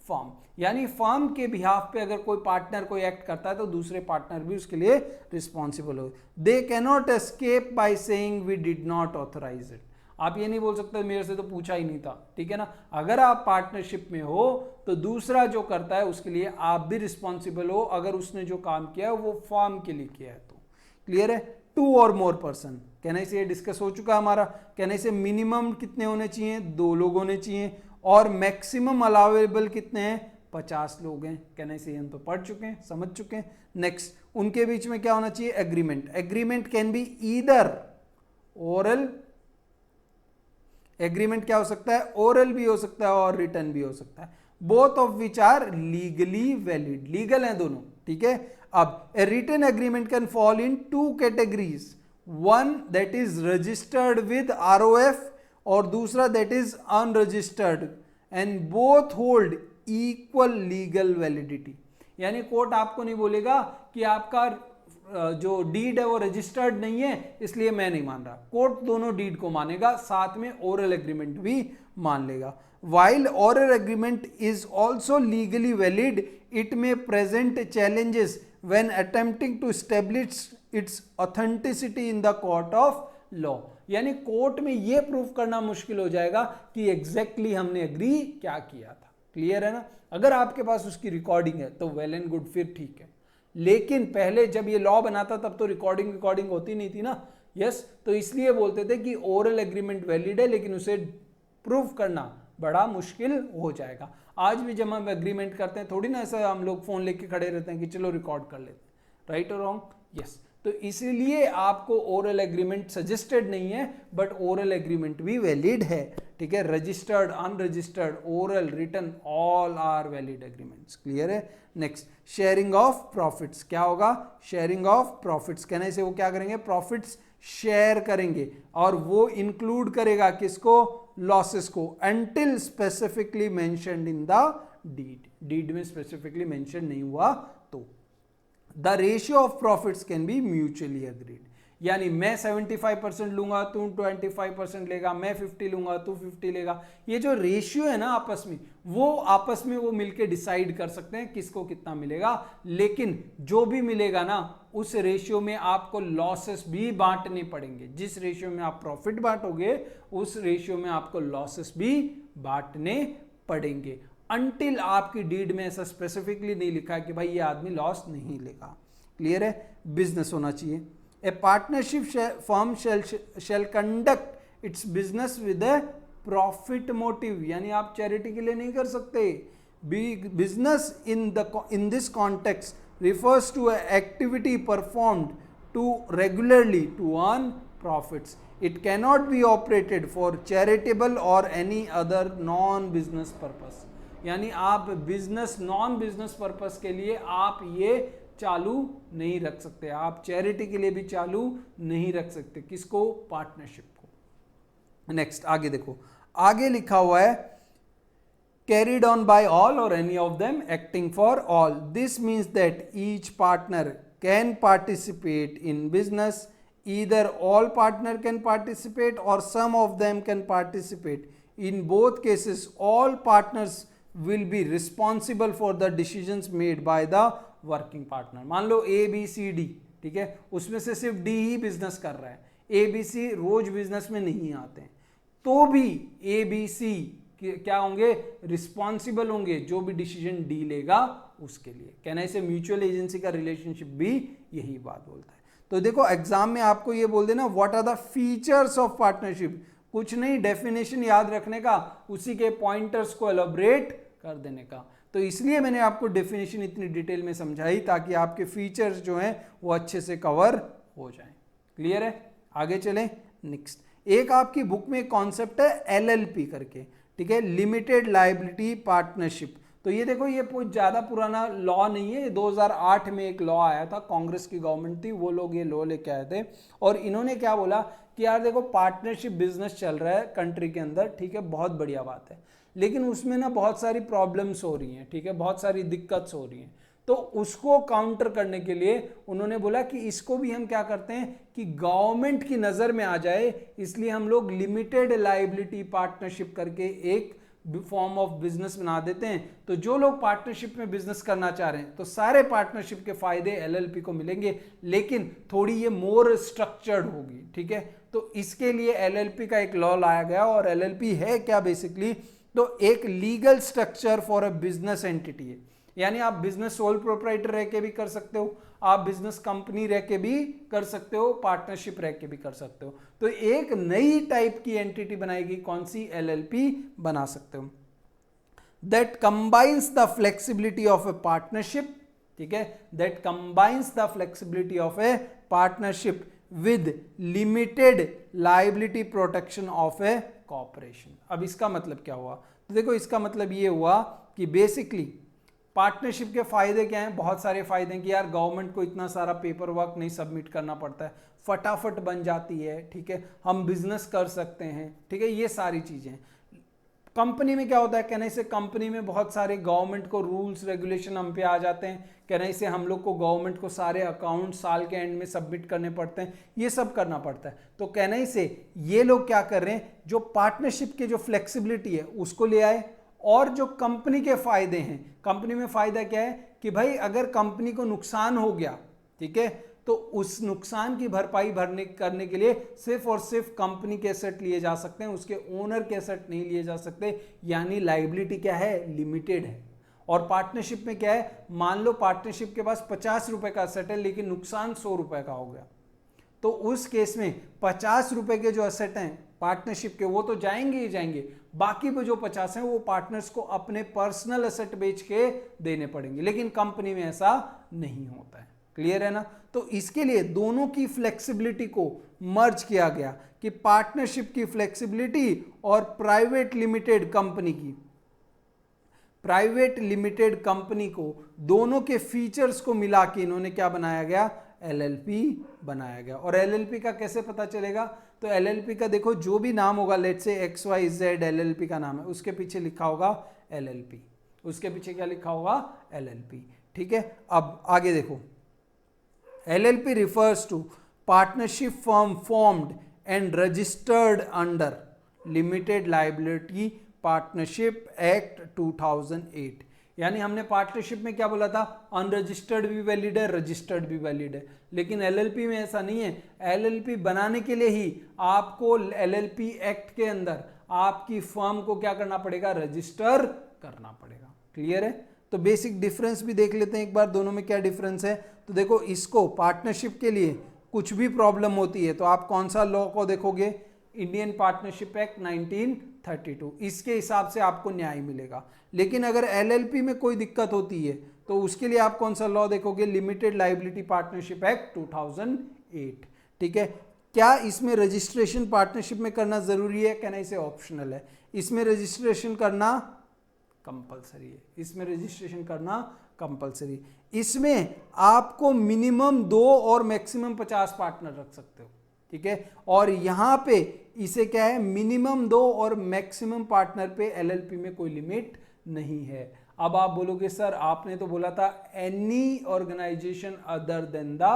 firm, यानी फर्म के बिहाफ पे अगर कोई पार्टनर कोई एक्ट करता है तो दूसरे पार्टनर भी उसके लिए रिस्पॉन्सिबल हो। They cannot escape by saying we did not authorise it. आप ये नहीं बोल सकते मेरे से तो पूछा ही नहीं था, ठीक है ना। अगर आप पार्टनरशिप में हो तो दूसरा जो करता है उसके लिए आप भी रिस्पॉन्सिबल हो, अगर उसने जो काम किया है वो फर्म के लिए किया है तो। क्लियर है। 2 और मोर पर्सन, कहने से ये डिस्कस हो चुका हमारा। कहने से मिनिमम कितने होने चाहिए, 2 लोग होने चाहिए, और मैक्सिमम अलाउेबल कितने हैं, 50 लोग हैं। कहने से हम तो पढ़ चुके हैं, समझ चुके हैं। नेक्स्ट, उनके बीच में क्या होना चाहिए, agreement. Agreement can be either oral, agreement क्या हो सकता है, ओरल भी हो सकता है और रिटर्न भी हो सकता है। Both of which are legally valid, legal हैं दोनों, ठीक है। अब a written agreement can fall in 2 categories, one that is registered with ROF और दूसरा that is unregistered, and both hold equal legal validity. यानी कोर्ट आपको नहीं बोलेगा कि आपका जो डीड है वो रजिस्टर्ड नहीं है इसलिए मैं नहीं मान रहा, कोर्ट दोनों डीड को मानेगा, साथ में ओरल एग्रीमेंट भी मान लेगा। while oral agreement is also legally valid, it may present challenges when attempting to establish its authenticity in the court of law। यानी कोर्ट में यह प्रूफ करना मुश्किल हो जाएगा कि एग्जैक्टली हमने एग्री क्या किया था। क्लियर है ना। अगर आपके पास उसकी रिकॉर्डिंग है तो वेल एंड गुड, फिर ठीक है, लेकिन पहले जब ये लॉ बना था तब तो रिकॉर्डिंग होती नहीं थी ना। यस, तो इसलिए बोलते थे कि ओरल एग्रीमेंट वैलिड है लेकिन उसे प्रूफ करना बड़ा मुश्किल हो जाएगा। आज भी जब हम एग्रीमेंट करते हैं थोड़ी ना ऐसा हम लोग फोन लेके खड़े रहते हैं कि चलो रिकॉर्ड कर लेते हैं, राइट और रॉन्ग। यस, तो इसीलिए आपको ओरल एग्रीमेंट सजेस्टेड नहीं है, बट ओरल एग्रीमेंट भी वैलिड है, ठीक है। Registered, unregistered, oral, written, all are valid agreements. Clear है। Next, sharing of profits. क्या होगा, शेयरिंग ऑफ प्रॉफिट्स। कहने से वो क्या करेंगे, प्रॉफिट्स शेयर करेंगे, और वो इंक्लूड करेगा किसको, लॉसेस को, until specifically mentioned in the deed। Deed में स्पेसिफिकली मेंशन नहीं हुआ तो। The ratio of profits can be mutually agreed, यानी मैं 75% लूंगा, तू 25% लेगा, मैं 50 लूंगा, तू 50 लेगा। ये जो रेशियो है ना आपस में, वो आपस में वो मिलके डिसाइड कर सकते हैं किसको कितना मिलेगा, लेकिन जो भी मिलेगा ना उस रेशियो में आपको लॉसेस भी बांटने पड़ेंगे। जिस रेशियो में आप प्रॉफिट बांटोगे उस रेशियो में आपको लॉसेस भी बांटने पड़ेंगे, अनटिल आपकी डीड में ऐसा स्पेसिफिकली नहीं लिखा है कि भाई ये आदमी लॉस नहीं लेगा। क्लियर है। बिजनेस होना चाहिए। A partnership firm shall conduct its business with a profit motive, यानी आप चैरिटी के लिए नहीं कर सकते। Business in this context refers to an activity performed to regularly to earn profits. It cannot be operated for charitable or any other non-business purpose। यानी आप business, non business purpose के लिए आप ये चालू नहीं रख सकते, आप चैरिटी के लिए भी चालू नहीं रख सकते। किसको, पार्टनरशिप को। नेक्स्ट, आगे देखो, आगे लिखा हुआ है carried on by all or any of them acting for all. This means that each partner can participate in business, either all partner can participate or some of them can participate. In both cases all partners will be responsible for the decisions made by the working partner. मान लो ए B C D, ठीक है, उसमें से सिर्फ D ही business कर रहा है, ए बी सी रोज बिजनेस में नहीं आते हैं, तो भी ए बी सी क्या होंगे, रिस्पॉन्सिबल होंगे जो भी डिसीजन डी लेगा उसके लिए। कहना से म्यूचुअल एजेंसी का रिलेशनशिप भी यही बात बोलता है। तो देखो एग्जाम में आपको ये बोल देना what are the features of partnership, कुछ नहीं, डेफिनेशन याद रखने का, उसी के पॉइंटर्स को एलोबरेट कर देने का। तो इसलिए मैंने आपको डेफिनेशन इतनी डिटेल में समझाई ताकि आपके फीचर्स जो हैं वो अच्छे से कवर हो जाएं। क्लियर है। आगे चलें। नेक्स्ट, एक आपकी बुक में कॉन्सेप्ट है एलएलपी करके, ठीक है, लिमिटेड लायबिलिटी पार्टनरशिप। तो ये देखो, ये बहुत ज़्यादा पुराना लॉ नहीं है, 2008 में एक लॉ आया था, कांग्रेस की गवर्नमेंट थी, वो लोग ये लॉ लेके आए थे, और इन्होंने क्या बोला कि यार देखो पार्टनरशिप बिजनेस चल रहा है कंट्री के अंदर, ठीक है, बहुत बढ़िया बात है, लेकिन उसमें ना बहुत सारी प्रॉब्लम्स हो रही हैं, ठीक है, बहुत सारी दिक्कत हो रही हैं। तो उसको काउंटर करने के लिए उन्होंने बोला कि इसको भी हम क्या करते हैं कि गवर्नमेंट की नज़र में आ जाए, इसलिए हम लोग लिमिटेड लायबिलिटी पार्टनरशिप करके एक फॉर्म ऑफ बिजनेस बना देते हैं। तो जो लोग पार्टनरशिप में बिजनेस करना चाह रहे हैं तो सारे पार्टनरशिप के फायदे एलएलपी को मिलेंगे, लेकिन थोड़ी ये मोर स्ट्रक्चर्ड होगी, ठीक है। तो इसके लिए एलएलपी का एक लॉ लाया गया, और एलएलपी है क्या बेसिकली, तो एक legal structure for a business entity है। यानी आप बिजनेस सोल प्रोप्राइटर रह के भी कर सकते हो, आप बिजनेस कंपनी रह के भी कर सकते हो, पार्टनरशिप रह के भी कर सकते हो। तो एक नई टाइप की एंटिटी बनाएगी, कौन सी, एलएलपी बना सकते हो, that combines the flexibility of a partnership, ठीक है, that combines the flexibility of a partnership with limited liability protection of A corporation. अब इसका मतलब क्या हुआ, तो देखो इसका मतलब ये हुआ कि बेसिकली पार्टनरशिप के फायदे क्या हैं, बहुत सारे फायदे हैं कि यार गवर्नमेंट को इतना सारा पेपर वर्क नहीं सबमिट करना पड़ता है, फटाफट बन जाती है, ठीक है, हम बिजनेस कर सकते हैं, ठीक है, ये सारी चीजें। कंपनी में क्या होता है, कहने से कंपनी में बहुत सारे गवर्नमेंट को रूल्स रेगुलेशन हम पे आ जाते हैं, कहने से हम लोग को गवर्नमेंट को सारे अकाउंट साल के एंड में सबमिट करने पड़ते हैं, ये सब करना पड़ता है। तो कहने से ये लोग क्या कर रहे हैं, जो पार्टनरशिप के जो फ्लेक्सिबिलिटी है उसको ले आए, और जो कंपनी के फायदे हैं, कंपनी में फायदा क्या है कि भाई अगर कंपनी को नुकसान हो गया, ठीक है, तो उस नुकसान की भरपाई करने के लिए सिर्फ और सिर्फ कंपनी के एसेट लिए जा सकते हैं, उसके ओनर के एसेट नहीं लिए जा सकते, यानी लायबिलिटी क्या है, लिमिटेड है। और पार्टनरशिप में क्या है, मान लो पार्टनरशिप के पास 50 रुपए का एसेट है लेकिन नुकसान 100 रुपए का हो गया, तो उस केस में 50 रुपए के जो एसेट हैं पार्टनरशिप के वो तो जाएंगे ही जाएंगे, बाकी वो जो 50 हैं वो पार्टनर्स को अपने पर्सनल एसेट बेच के देने पड़ेंगे, लेकिन कंपनी में ऐसा नहीं होता है। क्लियर है ना। तो इसके लिए दोनों की फ्लेक्सिबिलिटी को मर्ज किया गया कि पार्टनरशिप की फ्लेक्सिबिलिटी और प्राइवेट लिमिटेड कंपनी को दोनों के फीचर्स को मिला के इन्होंने क्या बनाया गया, एलएलपी बनाया गया। और एलएलपी का कैसे पता चलेगा, तो एलएलपी का देखो जो भी नाम होगा, लेट्स से XYZ एलएलपी का नाम है, उसके पीछे लिखा होगा एलएलपी, उसके पीछे क्या लिखा होगा, एलएलपी, ठीक है। अब आगे देखो, LLP refers to partnership firm formed and registered under Limited Liability Partnership Act 2008। यानी हमने पार्टनरशिप में क्या बोला था, अनरजिस्टर्ड भी वैलिड है, रजिस्टर्ड भी वैलिड है, लेकिन एलएलपी में ऐसा नहीं है। एलएलपी बनाने के लिए ही आपको एलएलपी एक्ट के अंदर आपकी फर्म को क्या करना पड़ेगा, रजिस्टर करना पड़ेगा। क्लियर है। तो बेसिक डिफरेंस भी देख लेते हैं एक बार, दोनों में क्या डिफरेंस है। तो देखो, इसको पार्टनरशिप के लिए कुछ भी प्रॉब्लम होती है तो आप कौन सा लॉ को देखोगे, इंडियन पार्टनरशिप एक्ट 1932, इसके हिसाब से आपको न्याय मिलेगा। लेकिन अगर एलएलपी में कोई दिक्कत होती है तो उसके लिए आप कौन सा लॉ देखोगे, लिमिटेड लायबिलिटी पार्टनरशिप एक्ट 2008। ठीक है। क्या इसमें रजिस्ट्रेशन पार्टनरशिप में करना जरूरी है, कहना इसे ऑप्शनल है। इसमें रजिस्ट्रेशन करना कंपलसरी है, इसमें रजिस्ट्रेशन करना कंपलसरी। इसमें आपको मिनिमम 2 और मैक्सिमम 50 पार्टनर रख सकते हो। ठीक है। और यहां पे इसे क्या है, मिनिमम 2 और मैक्सिमम पार्टनर पे एलएलपी में कोई लिमिट नहीं है। अब आप बोलोगे सर आपने तो बोला था any organisation other than the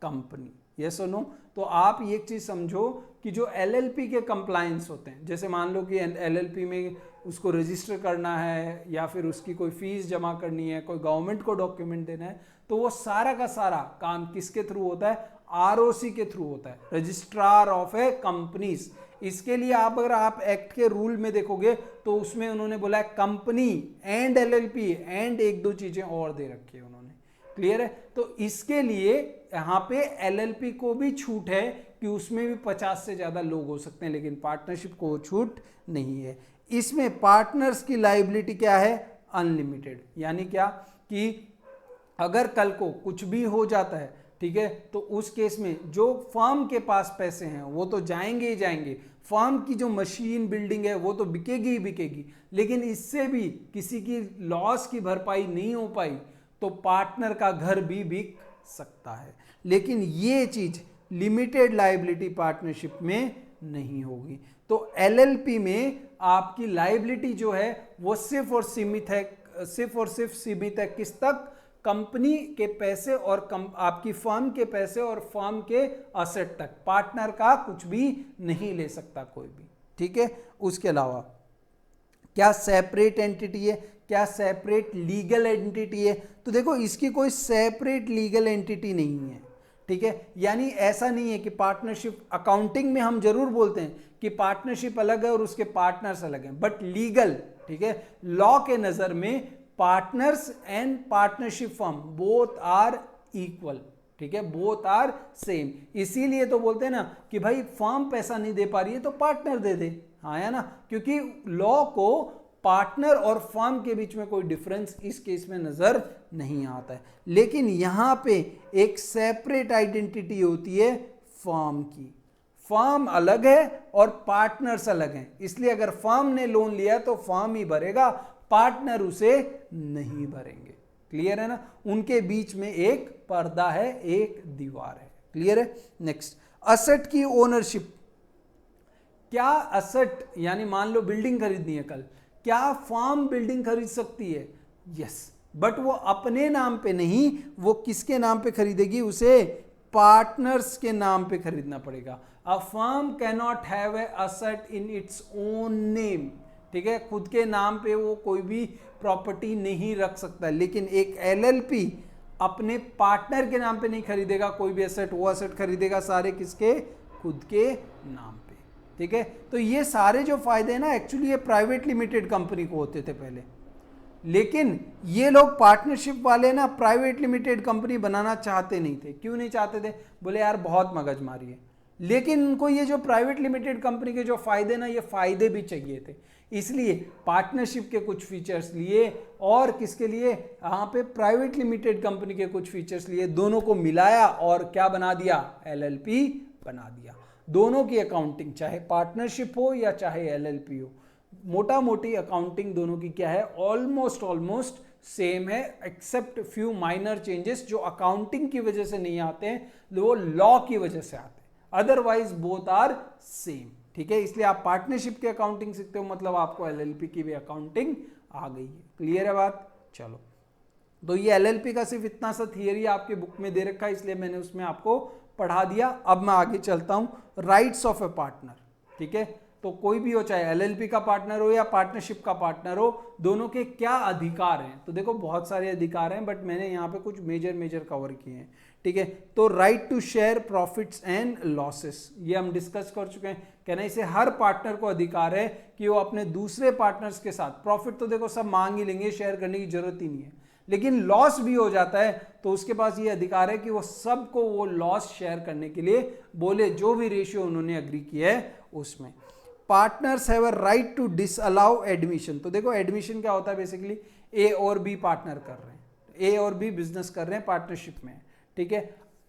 company, yes और नो। तो आप ये चीज समझो कि जो एलएलपी के कंप्लायंस होते हैं, जैसे मान लो कि एलएलपी में उसको रजिस्टर करना है या फिर उसकी कोई फीस जमा करनी है, कोई गवर्नमेंट को डॉक्यूमेंट देना है, तो वो सारा का सारा काम किसके थ्रू होता है, आरओसी के थ्रू होता है, रजिस्ट्रार ऑफ ए कंपनीज। इसके लिए अगर आप एक्ट के रूल में देखोगे तो उसमें उन्होंने बोला है कंपनी एंड एलएलपी एंड 1-2 चीजें और दे रखी है उन्होंने। क्लियर है। तो इसके लिए यहां पे एलएलपी को भी छूट है कि उसमें भी 50 से ज्यादा लोग हो सकते हैं, लेकिन पार्टनरशिप को छूट नहीं है। इसमें पार्टनर्स की लायबिलिटी क्या है, अनलिमिटेड। यानी क्या कि अगर कल को कुछ भी हो जाता है, ठीक है, तो उस केस में जो फर्म के पास पैसे हैं वो तो जाएंगे ही जाएंगे, फर्म की जो मशीन बिल्डिंग है वो तो बिकेगी ही बिकेगी, लेकिन इससे भी किसी की लॉस की भरपाई नहीं हो पाई तो पार्टनर का घर भी बिक सकता है। लेकिन ये चीज लिमिटेड लायबिलिटी पार्टनरशिप में नहीं होगी। तो एलएलपी में आपकी लायबिलिटी जो है वो सिर्फ और सिर्फ सीमित है किस तक, कंपनी के पैसे और आपकी फर्म के पैसे और फर्म के असेट तक। पार्टनर का कुछ भी नहीं ले सकता कोई भी। ठीक है। उसके अलावा क्या सेपरेट एंटिटी है, क्या सेपरेट लीगल एंटिटी है? तो देखो इसकी कोई सेपरेट लीगल एंटिटी नहीं है, ठीक है। यानी ऐसा नहीं है कि पार्टनरशिप, अकाउंटिंग में हम जरूर बोलते हैं कि पार्टनरशिप अलग है और उसके पार्टनर्स अलग हैं, बट लीगल, ठीक है, लॉ के नजर में partners and partnership firm both are equal, ठीक है, बोथ आर सेम। इसीलिए तो बोलते हैं ना कि भाई फर्म पैसा नहीं दे पा रही है तो पार्टनर दे दे, हाँ या ना, क्योंकि लॉ को पार्टनर और फर्म के बीच में कोई डिफरेंस इस केस में नजर नहीं आता है। लेकिन यहां पे एक सेपरेट आइडेंटिटी होती है फर्म की, फर्म अलग है और पार्टनर्स अलग हैं, इसलिए अगर फर्म ने लोन लिया तो फर्म ही भरेगा, पार्टनर उसे नहीं भरेंगे। क्लियर है ना, उनके बीच में एक पर्दा है, एक दीवार है। क्लियर है। नेक्स्ट, असेट की ओनरशिप। क्या असेट, यानी मान लो बिल्डिंग खरीदनी है कल, क्या फर्म बिल्डिंग खरीद सकती है? यस, बट वो अपने नाम पे नहीं, वो किसके नाम पे खरीदेगी? उसे पार्टनर्स के नाम पे खरीदना पड़ेगा। A firm can not have a asset in its own name, ठीक है, खुद के नाम पे वो कोई भी प्रॉपर्टी नहीं रख सकता, लेकिन एक एलएलपी अपने पार्टनर के नाम पे नहीं खरीदेगा कोई भी एसेट, वो एसेट खरीदेगा सारे किसके? खुद के नाम पे, ठीक है। तो ये सारे जो फायदे हैं ना, एक्चुअली ये प्राइवेट लिमिटेड कंपनी को होते थे पहले, लेकिन ये लोग पार्टनरशिप वाले ना प्राइवेट लिमिटेड कंपनी बनाना चाहते नहीं थे। क्यों नहीं चाहते थे? बोले यार बहुत मगजमारी है, लेकिन उनको ये जो प्राइवेट लिमिटेड कंपनी के जो फायदे ना, ये फायदे भी चाहिए थे, इसलिए पार्टनरशिप के कुछ फीचर्स लिए और किसके लिए? यहाँ पे प्राइवेट लिमिटेड कंपनी के कुछ फीचर्स लिए, दोनों को मिलाया और क्या बना दिया? एलएलपी बना दिया। दोनों की अकाउंटिंग, चाहे पार्टनरशिप हो या चाहे एलएलपी हो, मोटा मोटी अकाउंटिंग दोनों की क्या है? ऑलमोस्ट सेम है, एक्सेप्ट फ्यू माइनर चेंजेस जो अकाउंटिंग की वजह से नहीं आते हैं, वो लॉ की वजह से आते हैं, अदरवाइज बोथ आर सेम, ठीक है। इसलिए आप पार्टनरशिप की अकाउंटिंग सीखते हो, मतलब आपको एलएलपी की भी अकाउंटिंग आ गई है। क्लियर है बात? चलो, तो ये एलएलपी का सिर्फ इतना सा थियरी आपके बुक में दे रखा है, इसलिए मैंने उसमें आपको पढ़ा दिया। अब मैं आगे चलता हूं, राइट्स ऑफ ए पार्टनर, ठीक है। तो कोई भी हो, चाहे एलएलपी का पार्टनर हो या पार्टनरशिप का पार्टनर हो, दोनों के क्या अधिकार हैं? तो देखो बहुत सारे अधिकार हैं, बट मैंने यहाँ पे कुछ मेजर कवर किए हैं, ठीक है। तो right to share profits and losses, ये हम डिस्कस कर चुके हैं। कहना इसे हर पार्टनर को अधिकार है कि वो अपने दूसरे पार्टनर्स के साथ, प्रॉफिट तो देखो सब मांग ही लेंगे, शेयर करने की जरूरत ही नहीं है, लेकिन लॉस भी हो जाता है तो उसके पास ये अधिकार है कि वो सबको वो लॉस शेयर करने के लिए बोले, जो भी रेशियो उन्होंने एग्री किया है उसमें। Partners have a right to disallow admission. तो देखो एडमिशन क्या होता है? बेसिकली ए और बी पार्टनर कर रहे हैं, ए और बी बिजनेस कर रहे हैं, पार्टनरशिप में, ठीक है।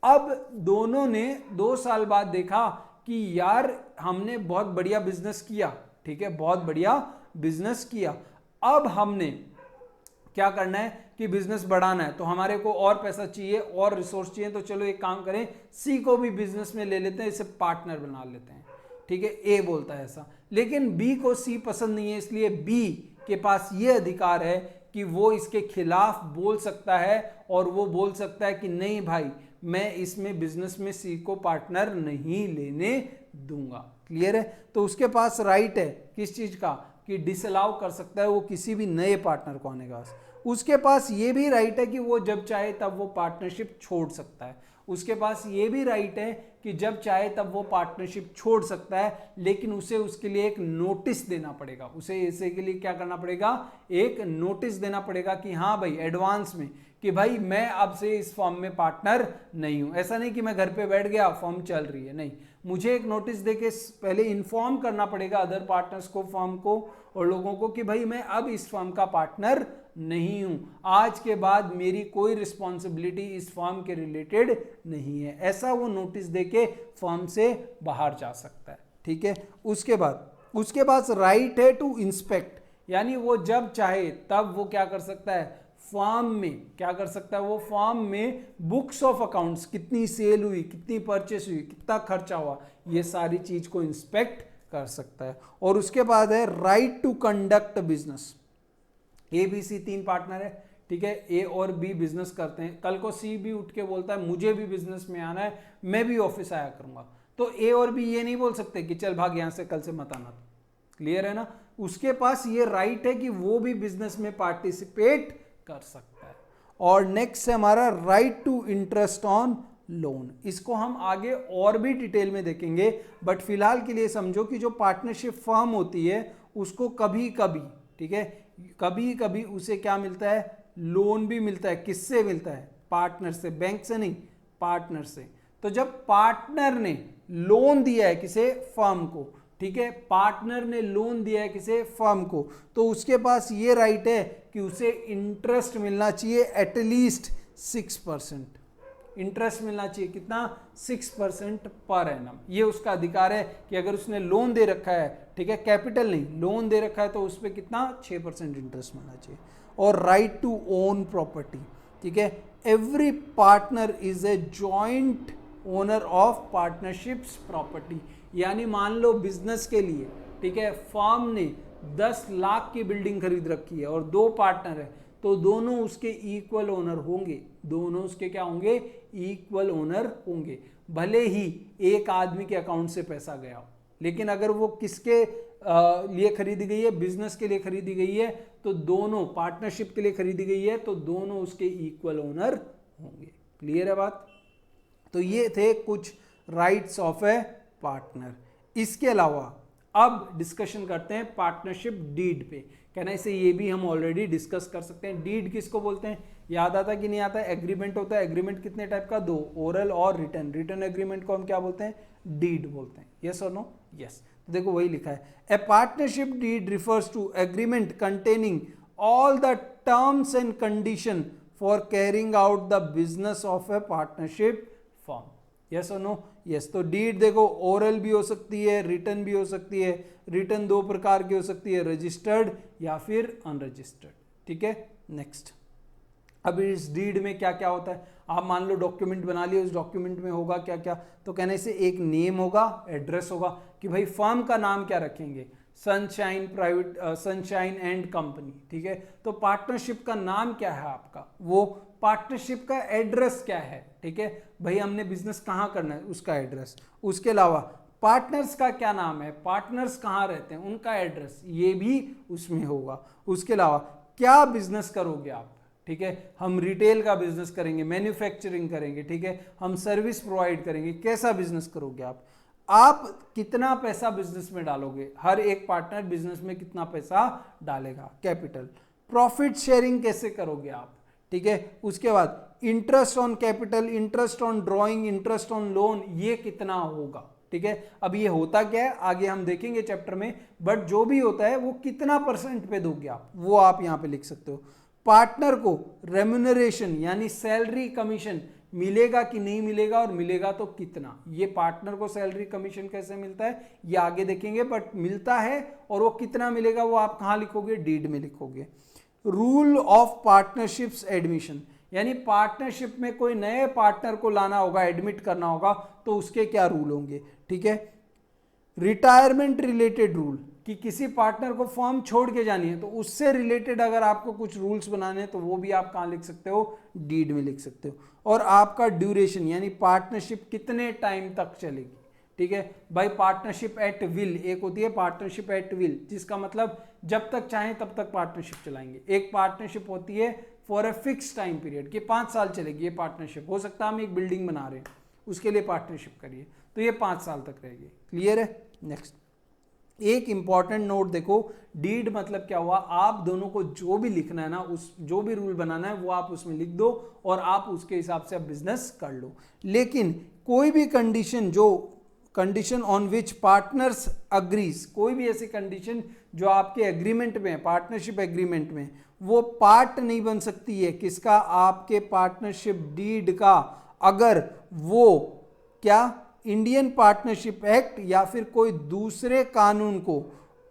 अब दोनों ने 2 साल बाद देखा कि यार हमने बहुत बढ़िया बिजनेस किया, ठीक है, बहुत बढ़िया बिजनेस किया, अब हमने क्या करना है कि बिजनेस बढ़ाना है, तो हमारे को और पैसा चाहिए और रिसोर्स चाहिए, तो चलो एक काम करें, सी को भी बिजनेस में ले लेते हैं, इसे पार्टनर बना लेते हैं, ठीक है। ए बोलता है ऐसा, लेकिन बी को सी पसंद नहीं है, इसलिए बी के पास ये अधिकार है कि वो इसके खिलाफ बोल सकता है और वो बोल सकता है कि नहीं भाई, मैं इसमें बिजनेस में सी को पार्टनर नहीं लेने दूंगा। क्लियर है? तो उसके पास राइट है किस चीज का? कि डिसअलाउ कर सकता है वो किसी भी नए पार्टनर को आने का। उसके पास ये भी राइट है कि वो जब चाहे तब वो पार्टनरशिप छोड़ सकता है। उसके पास ये भी राइट है कि जब चाहे तब वो पार्टनरशिप छोड़ सकता है, लेकिन उसे उसके लिए एक नोटिस देना पड़ेगा। उसे इसे के लिए क्या करना पड़ेगा? एक नोटिस देना पड़ेगा कि हाँ भाई, एडवांस में, कि भाई मैं अब से इस फर्म में पार्टनर नहीं हूं। ऐसा नहीं कि मैं घर पे बैठ गया फर्म चल रही है, नहीं, मुझे एक नोटिस देके पहले इन्फॉर्म करना पड़ेगा अदर पार्टनर्स को, फर्म को और लोगों को, कि भाई मैं अब इस फर्म का पार्टनर नहीं हूं, आज के बाद मेरी कोई रिस्पॉन्सिबिलिटी इस फर्म के रिलेटेड नहीं है। ऐसा वो नोटिस देके फर्म से बाहर जा सकता है, ठीक है। उसके पास राइट है टू इंस्पेक्ट, यानी वो जब चाहे तब वो क्या कर सकता है? फर्म में क्या कर सकता है? वो फर्म में बुक्स ऑफ अकाउंट्स, कितनी सेल हुई, कितनी परचेस हुई, कितना खर्चा हुआ, ये सारी चीज को इंस्पेक्ट कर सकता है। और उसके बाद है right to conduct business. A B C 3 partner है, ठीक है, ए और बी बिजनेस करते हैं, कल को सी भी उठ के बोलता है मुझे भी बिजनेस में आना है, मैं भी ऑफिस आया करूंगा, तो ए और बी ये नहीं बोल सकते कि चल भाग यहां से, कल से मत आना, क्लियर है ना। उसके पास ये राइट है कि वो भी बिजनेस में पार्टिसिपेट कर सकता है। और नेक्स्ट है हमारा right to interest on loan. इसको हम आगे और भी डिटेल में देखेंगे, बट फिलहाल के लिए समझो कि जो पार्टनरशिप फर्म होती है उसको कभी कभी, ठीक है, कभी कभी उसे क्या मिलता है, लोन भी मिलता है। किससे मिलता है? पार्टनर से, बैंक से नहीं, पार्टनर से। तो जब पार्टनर ने लोन दिया है किसे, फर्म को, ठीक है, पार्टनर ने लोन दिया है किसे, फर्म को, तो उसके पास ये राइट है कि उसे इंटरेस्ट मिलना चाहिए एटलीस्ट 6%। इंटरेस्ट मिलना चाहिए कितना, 6% पर एनम। ये उसका अधिकार है कि अगर उसने लोन दे रखा है, ठीक है, कैपिटल नहीं, लोन दे रखा है, तो उस पर कितना, 6% इंटरेस्ट मिलना चाहिए। और राइट टू ओन प्रॉपर्टी, ठीक है, every partner is a joint owner of partnerships property. यानी मान लो बिजनेस के लिए, ठीक है, फर्म ने 10 लाख की बिल्डिंग खरीद रखी है और 2 पार्टनर है, तो दोनों उसके इक्वल ओनर होंगे। दोनों उसके क्या होंगे, इक्वल ओनर होंगे, भले ही एक आदमी के अकाउंट से पैसा गया हो। लेकिन अगर वो किसके लिए खरीदी गई है, बिजनेस के लिए खरीदी गई है, तो दोनों, पार्टनरशिप के लिए खरीदी गई है, तो दोनों उसके इक्वल ओनर होंगे। क्लियर है बात। तो ये थे कुछ राइट्स ऑफ ए पार्टनर। इसके अलावा अब डिस्कशन करते हैं पार्टनरशिप डीड पे। कहना से ये भी हम ऑलरेडी डिस्कस कर सकते हैं। डीड किसको बोलते हैं, याद आता कि नहीं आता, एग्रीमेंट होता है। एग्रीमेंट कितने टाइप का, 2, ओरल और रिटन। रिटन एग्रीमेंट को हम क्या बोलते हैं, डीड बोलते हैं। यस और नो, यस। तो देखो वही लिखा है, a partnership deed refers to agreement containing all the terms and condition for carrying out the business of a partnership firm. Yes और नो, यस। तो डीड देखो ओरल भी हो सकती है, रिटन भी हो सकती है। रिटन 2 प्रकार की हो सकती है, रजिस्टर्ड या फिर अनरजिस्टर्ड, ठीक है। नेक्स्ट, अब इस डीड में क्या क्या होता है, आप मान लो डॉक्यूमेंट बना लिया, उस डॉक्यूमेंट में होगा क्या क्या, तो कहने से एक नेम होगा, एड्रेस होगा, कि भाई फर्म का नाम क्या रखेंगे, sunshine private, sunshine and company, ठीक है। तो पार्टनरशिप का नाम क्या है आपका, वो पार्टनरशिप का एड्रेस क्या है, ठीक है, भाई हमने बिजनेस कहाँ करना है, उसका एड्रेस। उसके अलावा पार्टनर्स का क्या नाम है, पार्टनर्स कहाँ रहते हैं, उनका एड्रेस, ये भी उसमें होगा। उसके अलावा क्या बिजनेस करोगे आप, ठीक है, हम रिटेल का बिजनेस करेंगे, मैन्युफैक्चरिंग करेंगे, ठीक है, हम सर्विस प्रोवाइड करेंगे, कैसा बिजनेस करोगे आप कितना पैसा बिजनेस में डालोगे, हर एक पार्टनर बिजनेस में कितना पैसा डालेगा, कैपिटल। प्रॉफिट शेयरिंग कैसे करोगे आप, ठीक है। उसके बाद interest on capital, interest on drawing, interest on loan, ये कितना होगा, ठीक है। अब ये होता क्या है आगे हम देखेंगे चैप्टर में, बट जो भी होता है वो कितना % पे दोगे आप, वो आप यहां पे लिख सकते हो। पार्टनर को रेम्यूनरेशन यानी सैलरी कमीशन मिलेगा कि नहीं मिलेगा, और मिलेगा तो कितना, ये पार्टनर को सैलरी कमीशन कैसे मिलता है ये आगे देखेंगे, बट मिलता है, और वो कितना मिलेगा वो आप कहां लिखोगे, डीड में लिखोगे। रूल ऑफ पार्टनरशिप्स एडमिशन, यानी पार्टनरशिप में कोई नए पार्टनर को लाना होगा, एडमिट करना होगा, तो उसके क्या रूल होंगे, ठीक है। रिटायरमेंट रिलेटेड रूल, कि किसी पार्टनर को फर्म छोड़ के जानी है, तो उससे रिलेटेड अगर आपको कुछ रूल्स बनाने हैं तो वो भी आप कहाँ लिख सकते हो, डीड में लिख सकते हो। और आपका ड्यूरेशन, यानी पार्टनरशिप कितने टाइम तक चलेगी, ठीक है भाई। पार्टनरशिप एट विल एक होती है, पार्टनरशिप एट विल, जिसका मतलब जब तक चाहें तब तक पार्टनरशिप चलाएंगे। एक पार्टनरशिप होती है for a fix time period, कि 5 साल चलेगी ये पार्टनरशिप। हो सकता है हम एक बिल्डिंग बना रहे हैं, उसके लिए पार्टनरशिप करिए, तो ये 5 साल तक रहेगी। क्लियर है। नेक्स्ट, एक इंपॉर्टेंट नोट देखो, डीड मतलब क्या हुआ, आप दोनों को जो भी लिखना है ना, उस जो भी रूल बनाना है वो आप उसमें लिख दो, और आप उसके हिसाब से आप बिजनेस कर लो। लेकिन कोई भी कंडीशन, जो condition on which partners agrees, कोई भी ऐसी कंडीशन जो आपके एग्रीमेंट में, पार्टनरशिप एग्रीमेंट में, वो पार्ट नहीं बन सकती है किसका, आपके पार्टनरशिप डीड का, अगर वो क्या इंडियन पार्टनरशिप एक्ट या फिर कोई दूसरे कानून को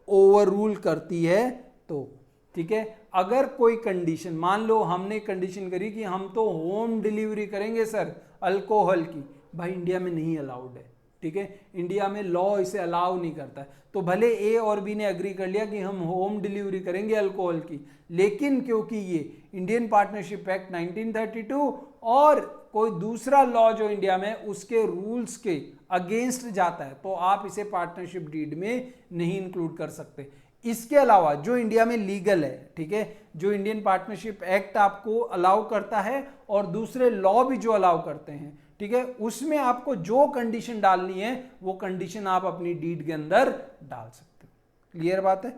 ओवर रूल करती है तो, ठीक है। अगर कोई कंडीशन, मान लो हमने कंडीशन करी कि हम तो होम डिलीवरी करेंगे सर अल्कोहल की, भाई इंडिया में नहीं अलाउड है, ठीक है, इंडिया में लॉ इसे अलाउ नहीं करता है। तो भले ए और बी ने एग्री कर लिया कि हम होम डिलीवरी करेंगे अल्कोहल की, लेकिन क्योंकि ये इंडियन पार्टनरशिप एक्ट 1932 और कोई दूसरा लॉ जो इंडिया में उसके रूल्स के अगेंस्ट जाता है तो आप इसे पार्टनरशिप डीड में नहीं इंक्लूड कर सकते। इसके अलावा जो इंडिया में लीगल है, ठीक है, जो इंडियन पार्टनरशिप एक्ट आपको अलाउ करता है और दूसरे लॉ भी जो अलाउ करते हैं, ठीक है, उसमें आपको जो कंडीशन डालनी है वो कंडीशन आप अपनी डीड के अंदर डाल सकते हो। क्लियर बात है?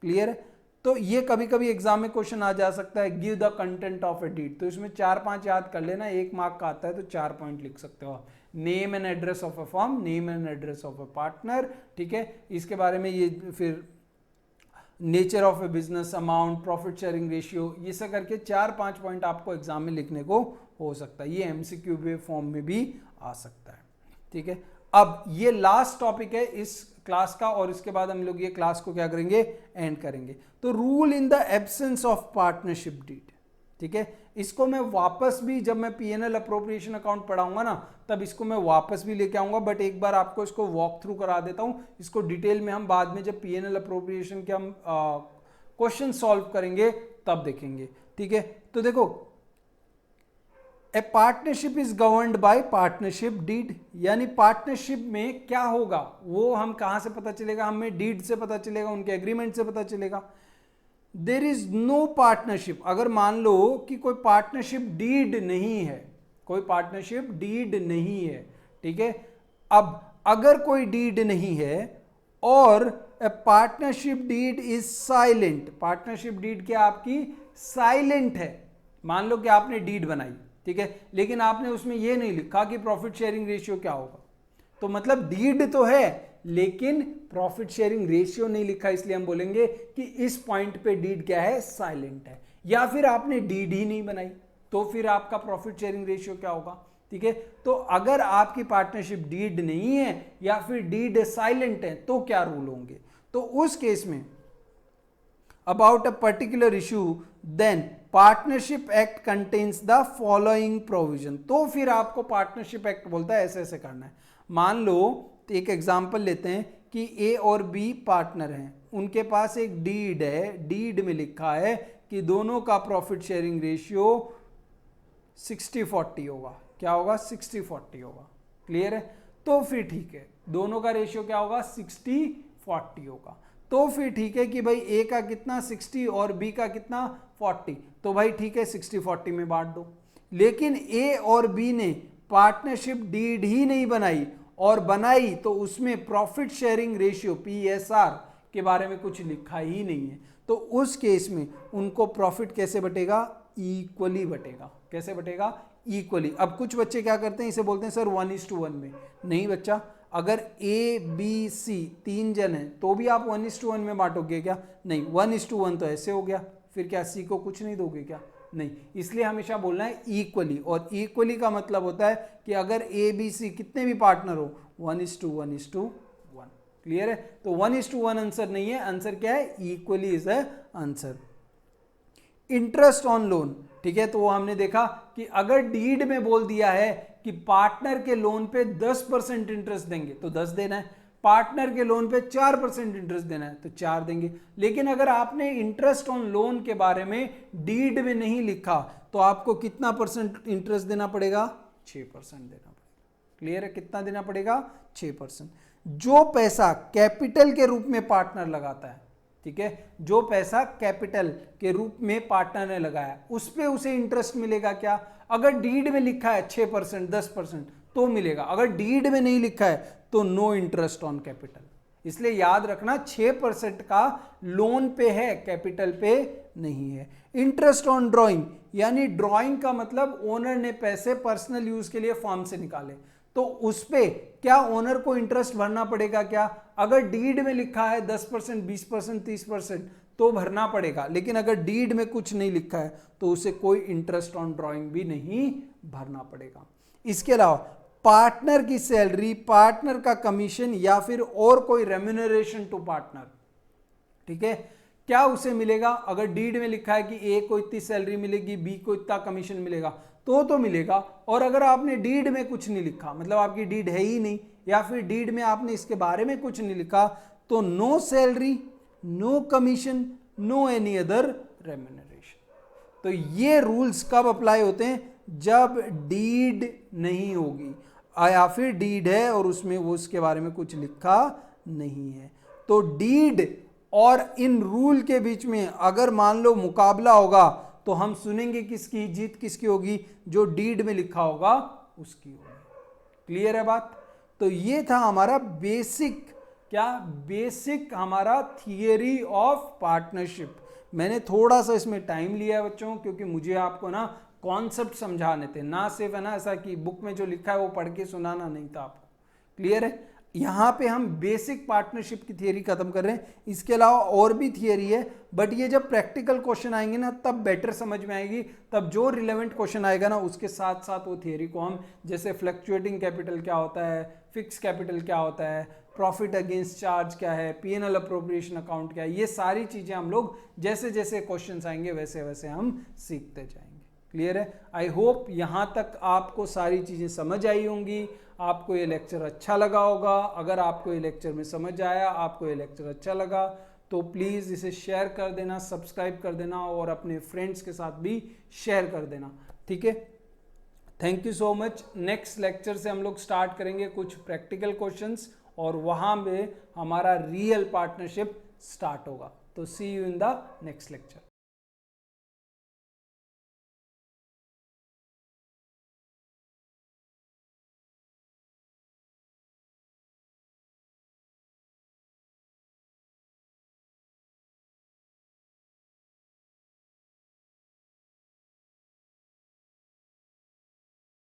क्लियर है? तो ये कभी कभी एग्जाम में क्वेश्चन आ जा सकता है, give the content of a deed, तो इसमें 4-5 याद कर लेना, 1 मार्क का आता है तो 4 पॉइंट लिख सकते हो आप। Name and address of a firm, name and address of a partner, ठीक है, इसके बारे में ये फिर nature of A business, amount, profit sharing ratio, ये सब करके 4-5 पॉइंट आपको एग्जाम में लिखने को हो सकता है। ये एमसीक्यू के फॉर्म में भी आ सकता है, ठीक है। अब ये लास्ट टॉपिक है इस क्लास का और इसके बाद हम लोग ये क्लास को क्या करेंगे, एंड करेंगे। तो rule in the absence of partnership deed, ठीक है, इसको मैं वापस भी जब मैं पीएनएल अप्रोप्रिएशन अकाउंट पढ़ाऊंगा ना तब इसको मैं वापस भी लेके आऊंगा, बट एक बार आपको इसको वॉक थ्रू करा देता हूं। इसको डिटेल में हम बाद में जब पीएनएल अप्रोप्रिएशन के हम क्वेश्चन सॉल्व करेंगे तब देखेंगे, ठीक है। तो देखो, a partnership is governed by partnership deed, यानी पार्टनरशिप में क्या होगा वो हम कहां से पता चलेगा, हमें डीड से पता चलेगा, उनके एग्रीमेंट से पता चलेगा। देयर इज नो पार्टनरशिप, अगर मान लो कि कोई पार्टनरशिप डीड नहीं है, कोई पार्टनरशिप डीड नहीं है, ठीक है। अब अगर कोई डीड नहीं है और a partnership deed is silent, partnership deed क्या आपकी साइलेंट है, मान लो कि आपने डीड बनाई, ठीक है, लेकिन आपने उसमें यह नहीं लिखा कि प्रॉफिट शेयरिंग रेशियो क्या होगा, तो मतलब डीड तो है लेकिन प्रॉफिट शेयरिंग रेशियो नहीं लिखा, इसलिए हम बोलेंगे कि इस पॉइंट पे डीड क्या है, साइलेंट है। या फिर आपने डीड ही नहीं बनाई तो फिर आपका प्रॉफिट शेयरिंग रेशियो क्या होगा, ठीक है। तो अगर आपकी पार्टनरशिप डीड नहीं है या फिर डीड साइलेंट है तो क्या रूल होंगे, तो उस केस में about a particular issue then partnership act contains the following provision, तो फिर आपको पार्टनरशिप एक्ट बोलता है ऐसे ऐसे करना है। मान लो एक एग्जांपल लेते हैं कि ए और बी पार्टनर हैं, उनके पास एक डीड है, डीड में लिखा है कि दोनों का प्रॉफिट शेयरिंग रेशियो 60-40 होगा, क्या होगा, 60-40 होगा। क्लियर है? तो फिर ठीक है, दोनों का रेशियो क्या होगा, 60-40 होगा। तो फिर ठीक है कि भाई ए का कितना 60 और बी का कितना 40, तो भाई ठीक है 60-40 में बांट दो। लेकिन ए और बी ने पार्टनरशिप डीड ही नहीं बनाई और बनाई तो उसमें प्रॉफिट शेयरिंग रेशियो PSR के बारे में कुछ लिखा ही नहीं है, तो उस केस में उनको प्रॉफिट कैसे बटेगा, इक्वली बटेगा। कैसे बटेगा, इक्वली। अब कुछ बच्चे क्या करते हैं, इसे बोलते हैं सर 1:1 में। नहीं बच्चा, अगर A B C 3 जन है तो भी आप 1:1 में बांटोगे क्या, नहीं, 1:1 तो ऐसे हो गया, फिर क्या C को कुछ नहीं दोगे क्या, नहीं। इसलिए हमेशा बोलना है इक्वली, और इक्वली का मतलब होता है कि अगर A B C कितने भी पार्टनर हो 1:1:1। क्लियर है? तो 1:1 आंसर नहीं है, आंसर क्या है, equally is a answer. Interest on loan, ठीक है, तो वो हमने देखा कि अगर डीड में बोल दिया है कि पार्टनर के लोन पे 10% इंटरेस्ट देंगे तो 10 देना है, पार्टनर के लोन पे 4% इंटरेस्ट देना है तो 4 देंगे। लेकिन अगर आपने इंटरेस्ट ऑन लोन के बारे में डीड में नहीं लिखा तो आपको कितना परसेंट इंटरेस्ट देना पड़ेगा, 6% देना पड़ेगा। क्लियर है? कितना देना पड़ेगा, 6%। जो पैसा कैपिटल के रूप में पार्टनर लगाता है, ठीक है, जो पैसा कैपिटल के रूप में पार्टनर ने लगाया उस पे उसे इंटरेस्ट मिलेगा क्या, अगर डीड में लिखा है 6%, 10% तो मिलेगा, अगर डीड में नहीं लिखा है तो नो इंटरेस्ट ऑन कैपिटल। इसलिए याद रखना 6% का लोन पे है, कैपिटल पे नहीं है। इंटरेस्ट ऑन ड्राइंग, यानी ड्राइंग का मतलब ओनर ने पैसे पर्सनल यूज के लिए फर्म से निकाले तो उस पे क्या ओनर को इंटरेस्ट भरना पड़ेगा क्या, अगर डीड में लिखा है 10%, 20%, 30% तो भरना पड़ेगा, लेकिन अगर डीड में कुछ नहीं लिखा है तो उसे कोई इंटरेस्ट ऑन ड्राइंग भी नहीं भरना पड़ेगा। इसके अलावा पार्टनर की सैलरी, पार्टनर का कमीशन या फिर और कोई रेम्यूनरेशन टू पार्टनर, ठीक है, क्या उसे मिलेगा, अगर डीड में लिखा है कि ए को इतनी सैलरी मिलेगी, बी को इतना कमीशन मिलेगा तो मिलेगा। और अगर आपने डीड में कुछ नहीं लिखा, मतलब आपकी डीड है ही नहीं या फिर डीड में आपने इसके बारे में कुछ नहीं लिखा तो no salary, no commission, no any other remuneration. तो ये रूल्स कब अप्लाई होते हैं, जब डीड नहीं होगी या फिर डीड है और उसमें वो उसके बारे में कुछ लिखा नहीं है। तो डीड और इन रूल के बीच में अगर मान लो मुकाबला होगा तो हम सुनेंगे किसकी, जीत किसकी होगी, जो डीड में लिखा होगा उसकी होगी। क्लियर है बात? तो ये था हमारा बेसिक, क्या बेसिक हमारा थियरी ऑफ पार्टनरशिप। मैंने थोड़ा सा इसमें टाइम लिया है बच्चों, क्योंकि मुझे आपको ना कॉन्सेप्ट समझाने थे, ना सिर्फ है ना ऐसा कि बुक में जो लिखा है वो पढ़ के सुनाना नहीं था आपको। क्लियर है? यहाँ पे हम बेसिक पार्टनरशिप की थियरी खत्म कर रहे हैं। इसके अलावा और भी थियरी है, बट ये जब प्रैक्टिकल क्वेश्चन आएंगे ना तब बेटर समझ में आएगी। तब जो रिलेवेंट क्वेश्चन आएगा ना उसके साथ साथ वो थियरी को हम, जैसे फ्लक्चुएटिंग कैपिटल क्या होता है, फिक्स कैपिटल क्या होता है, प्रॉफिट अगेंस्ट चार्ज क्या है, पीएनएल अप्रोप्रिएशन अकाउंट क्या है, ये सारी चीजें हम लोग जैसे जैसे क्वेश्चन आएंगे वैसे वैसे हम सीखते जाएंगे। क्लियर है? आई होप यहाँ तक आपको सारी चीज़ें समझ आई होंगी, आपको ये लेक्चर अच्छा लगा होगा। अगर आपको ये लेक्चर में समझ आया, आपको ये लेक्चर अच्छा लगा, तो प्लीज़ इसे शेयर कर देना, सब्सक्राइब कर देना और अपने फ्रेंड्स के साथ भी शेयर कर देना। ठीक है? Thank you so much. Next lecture से हम लोग स्टार्ट करेंगे कुछ प्रैक्टिकल क्वेश्चंस और वहाँ में हमारा रियल पार्टनरशिप स्टार्ट होगा। तो see you in the next lecture.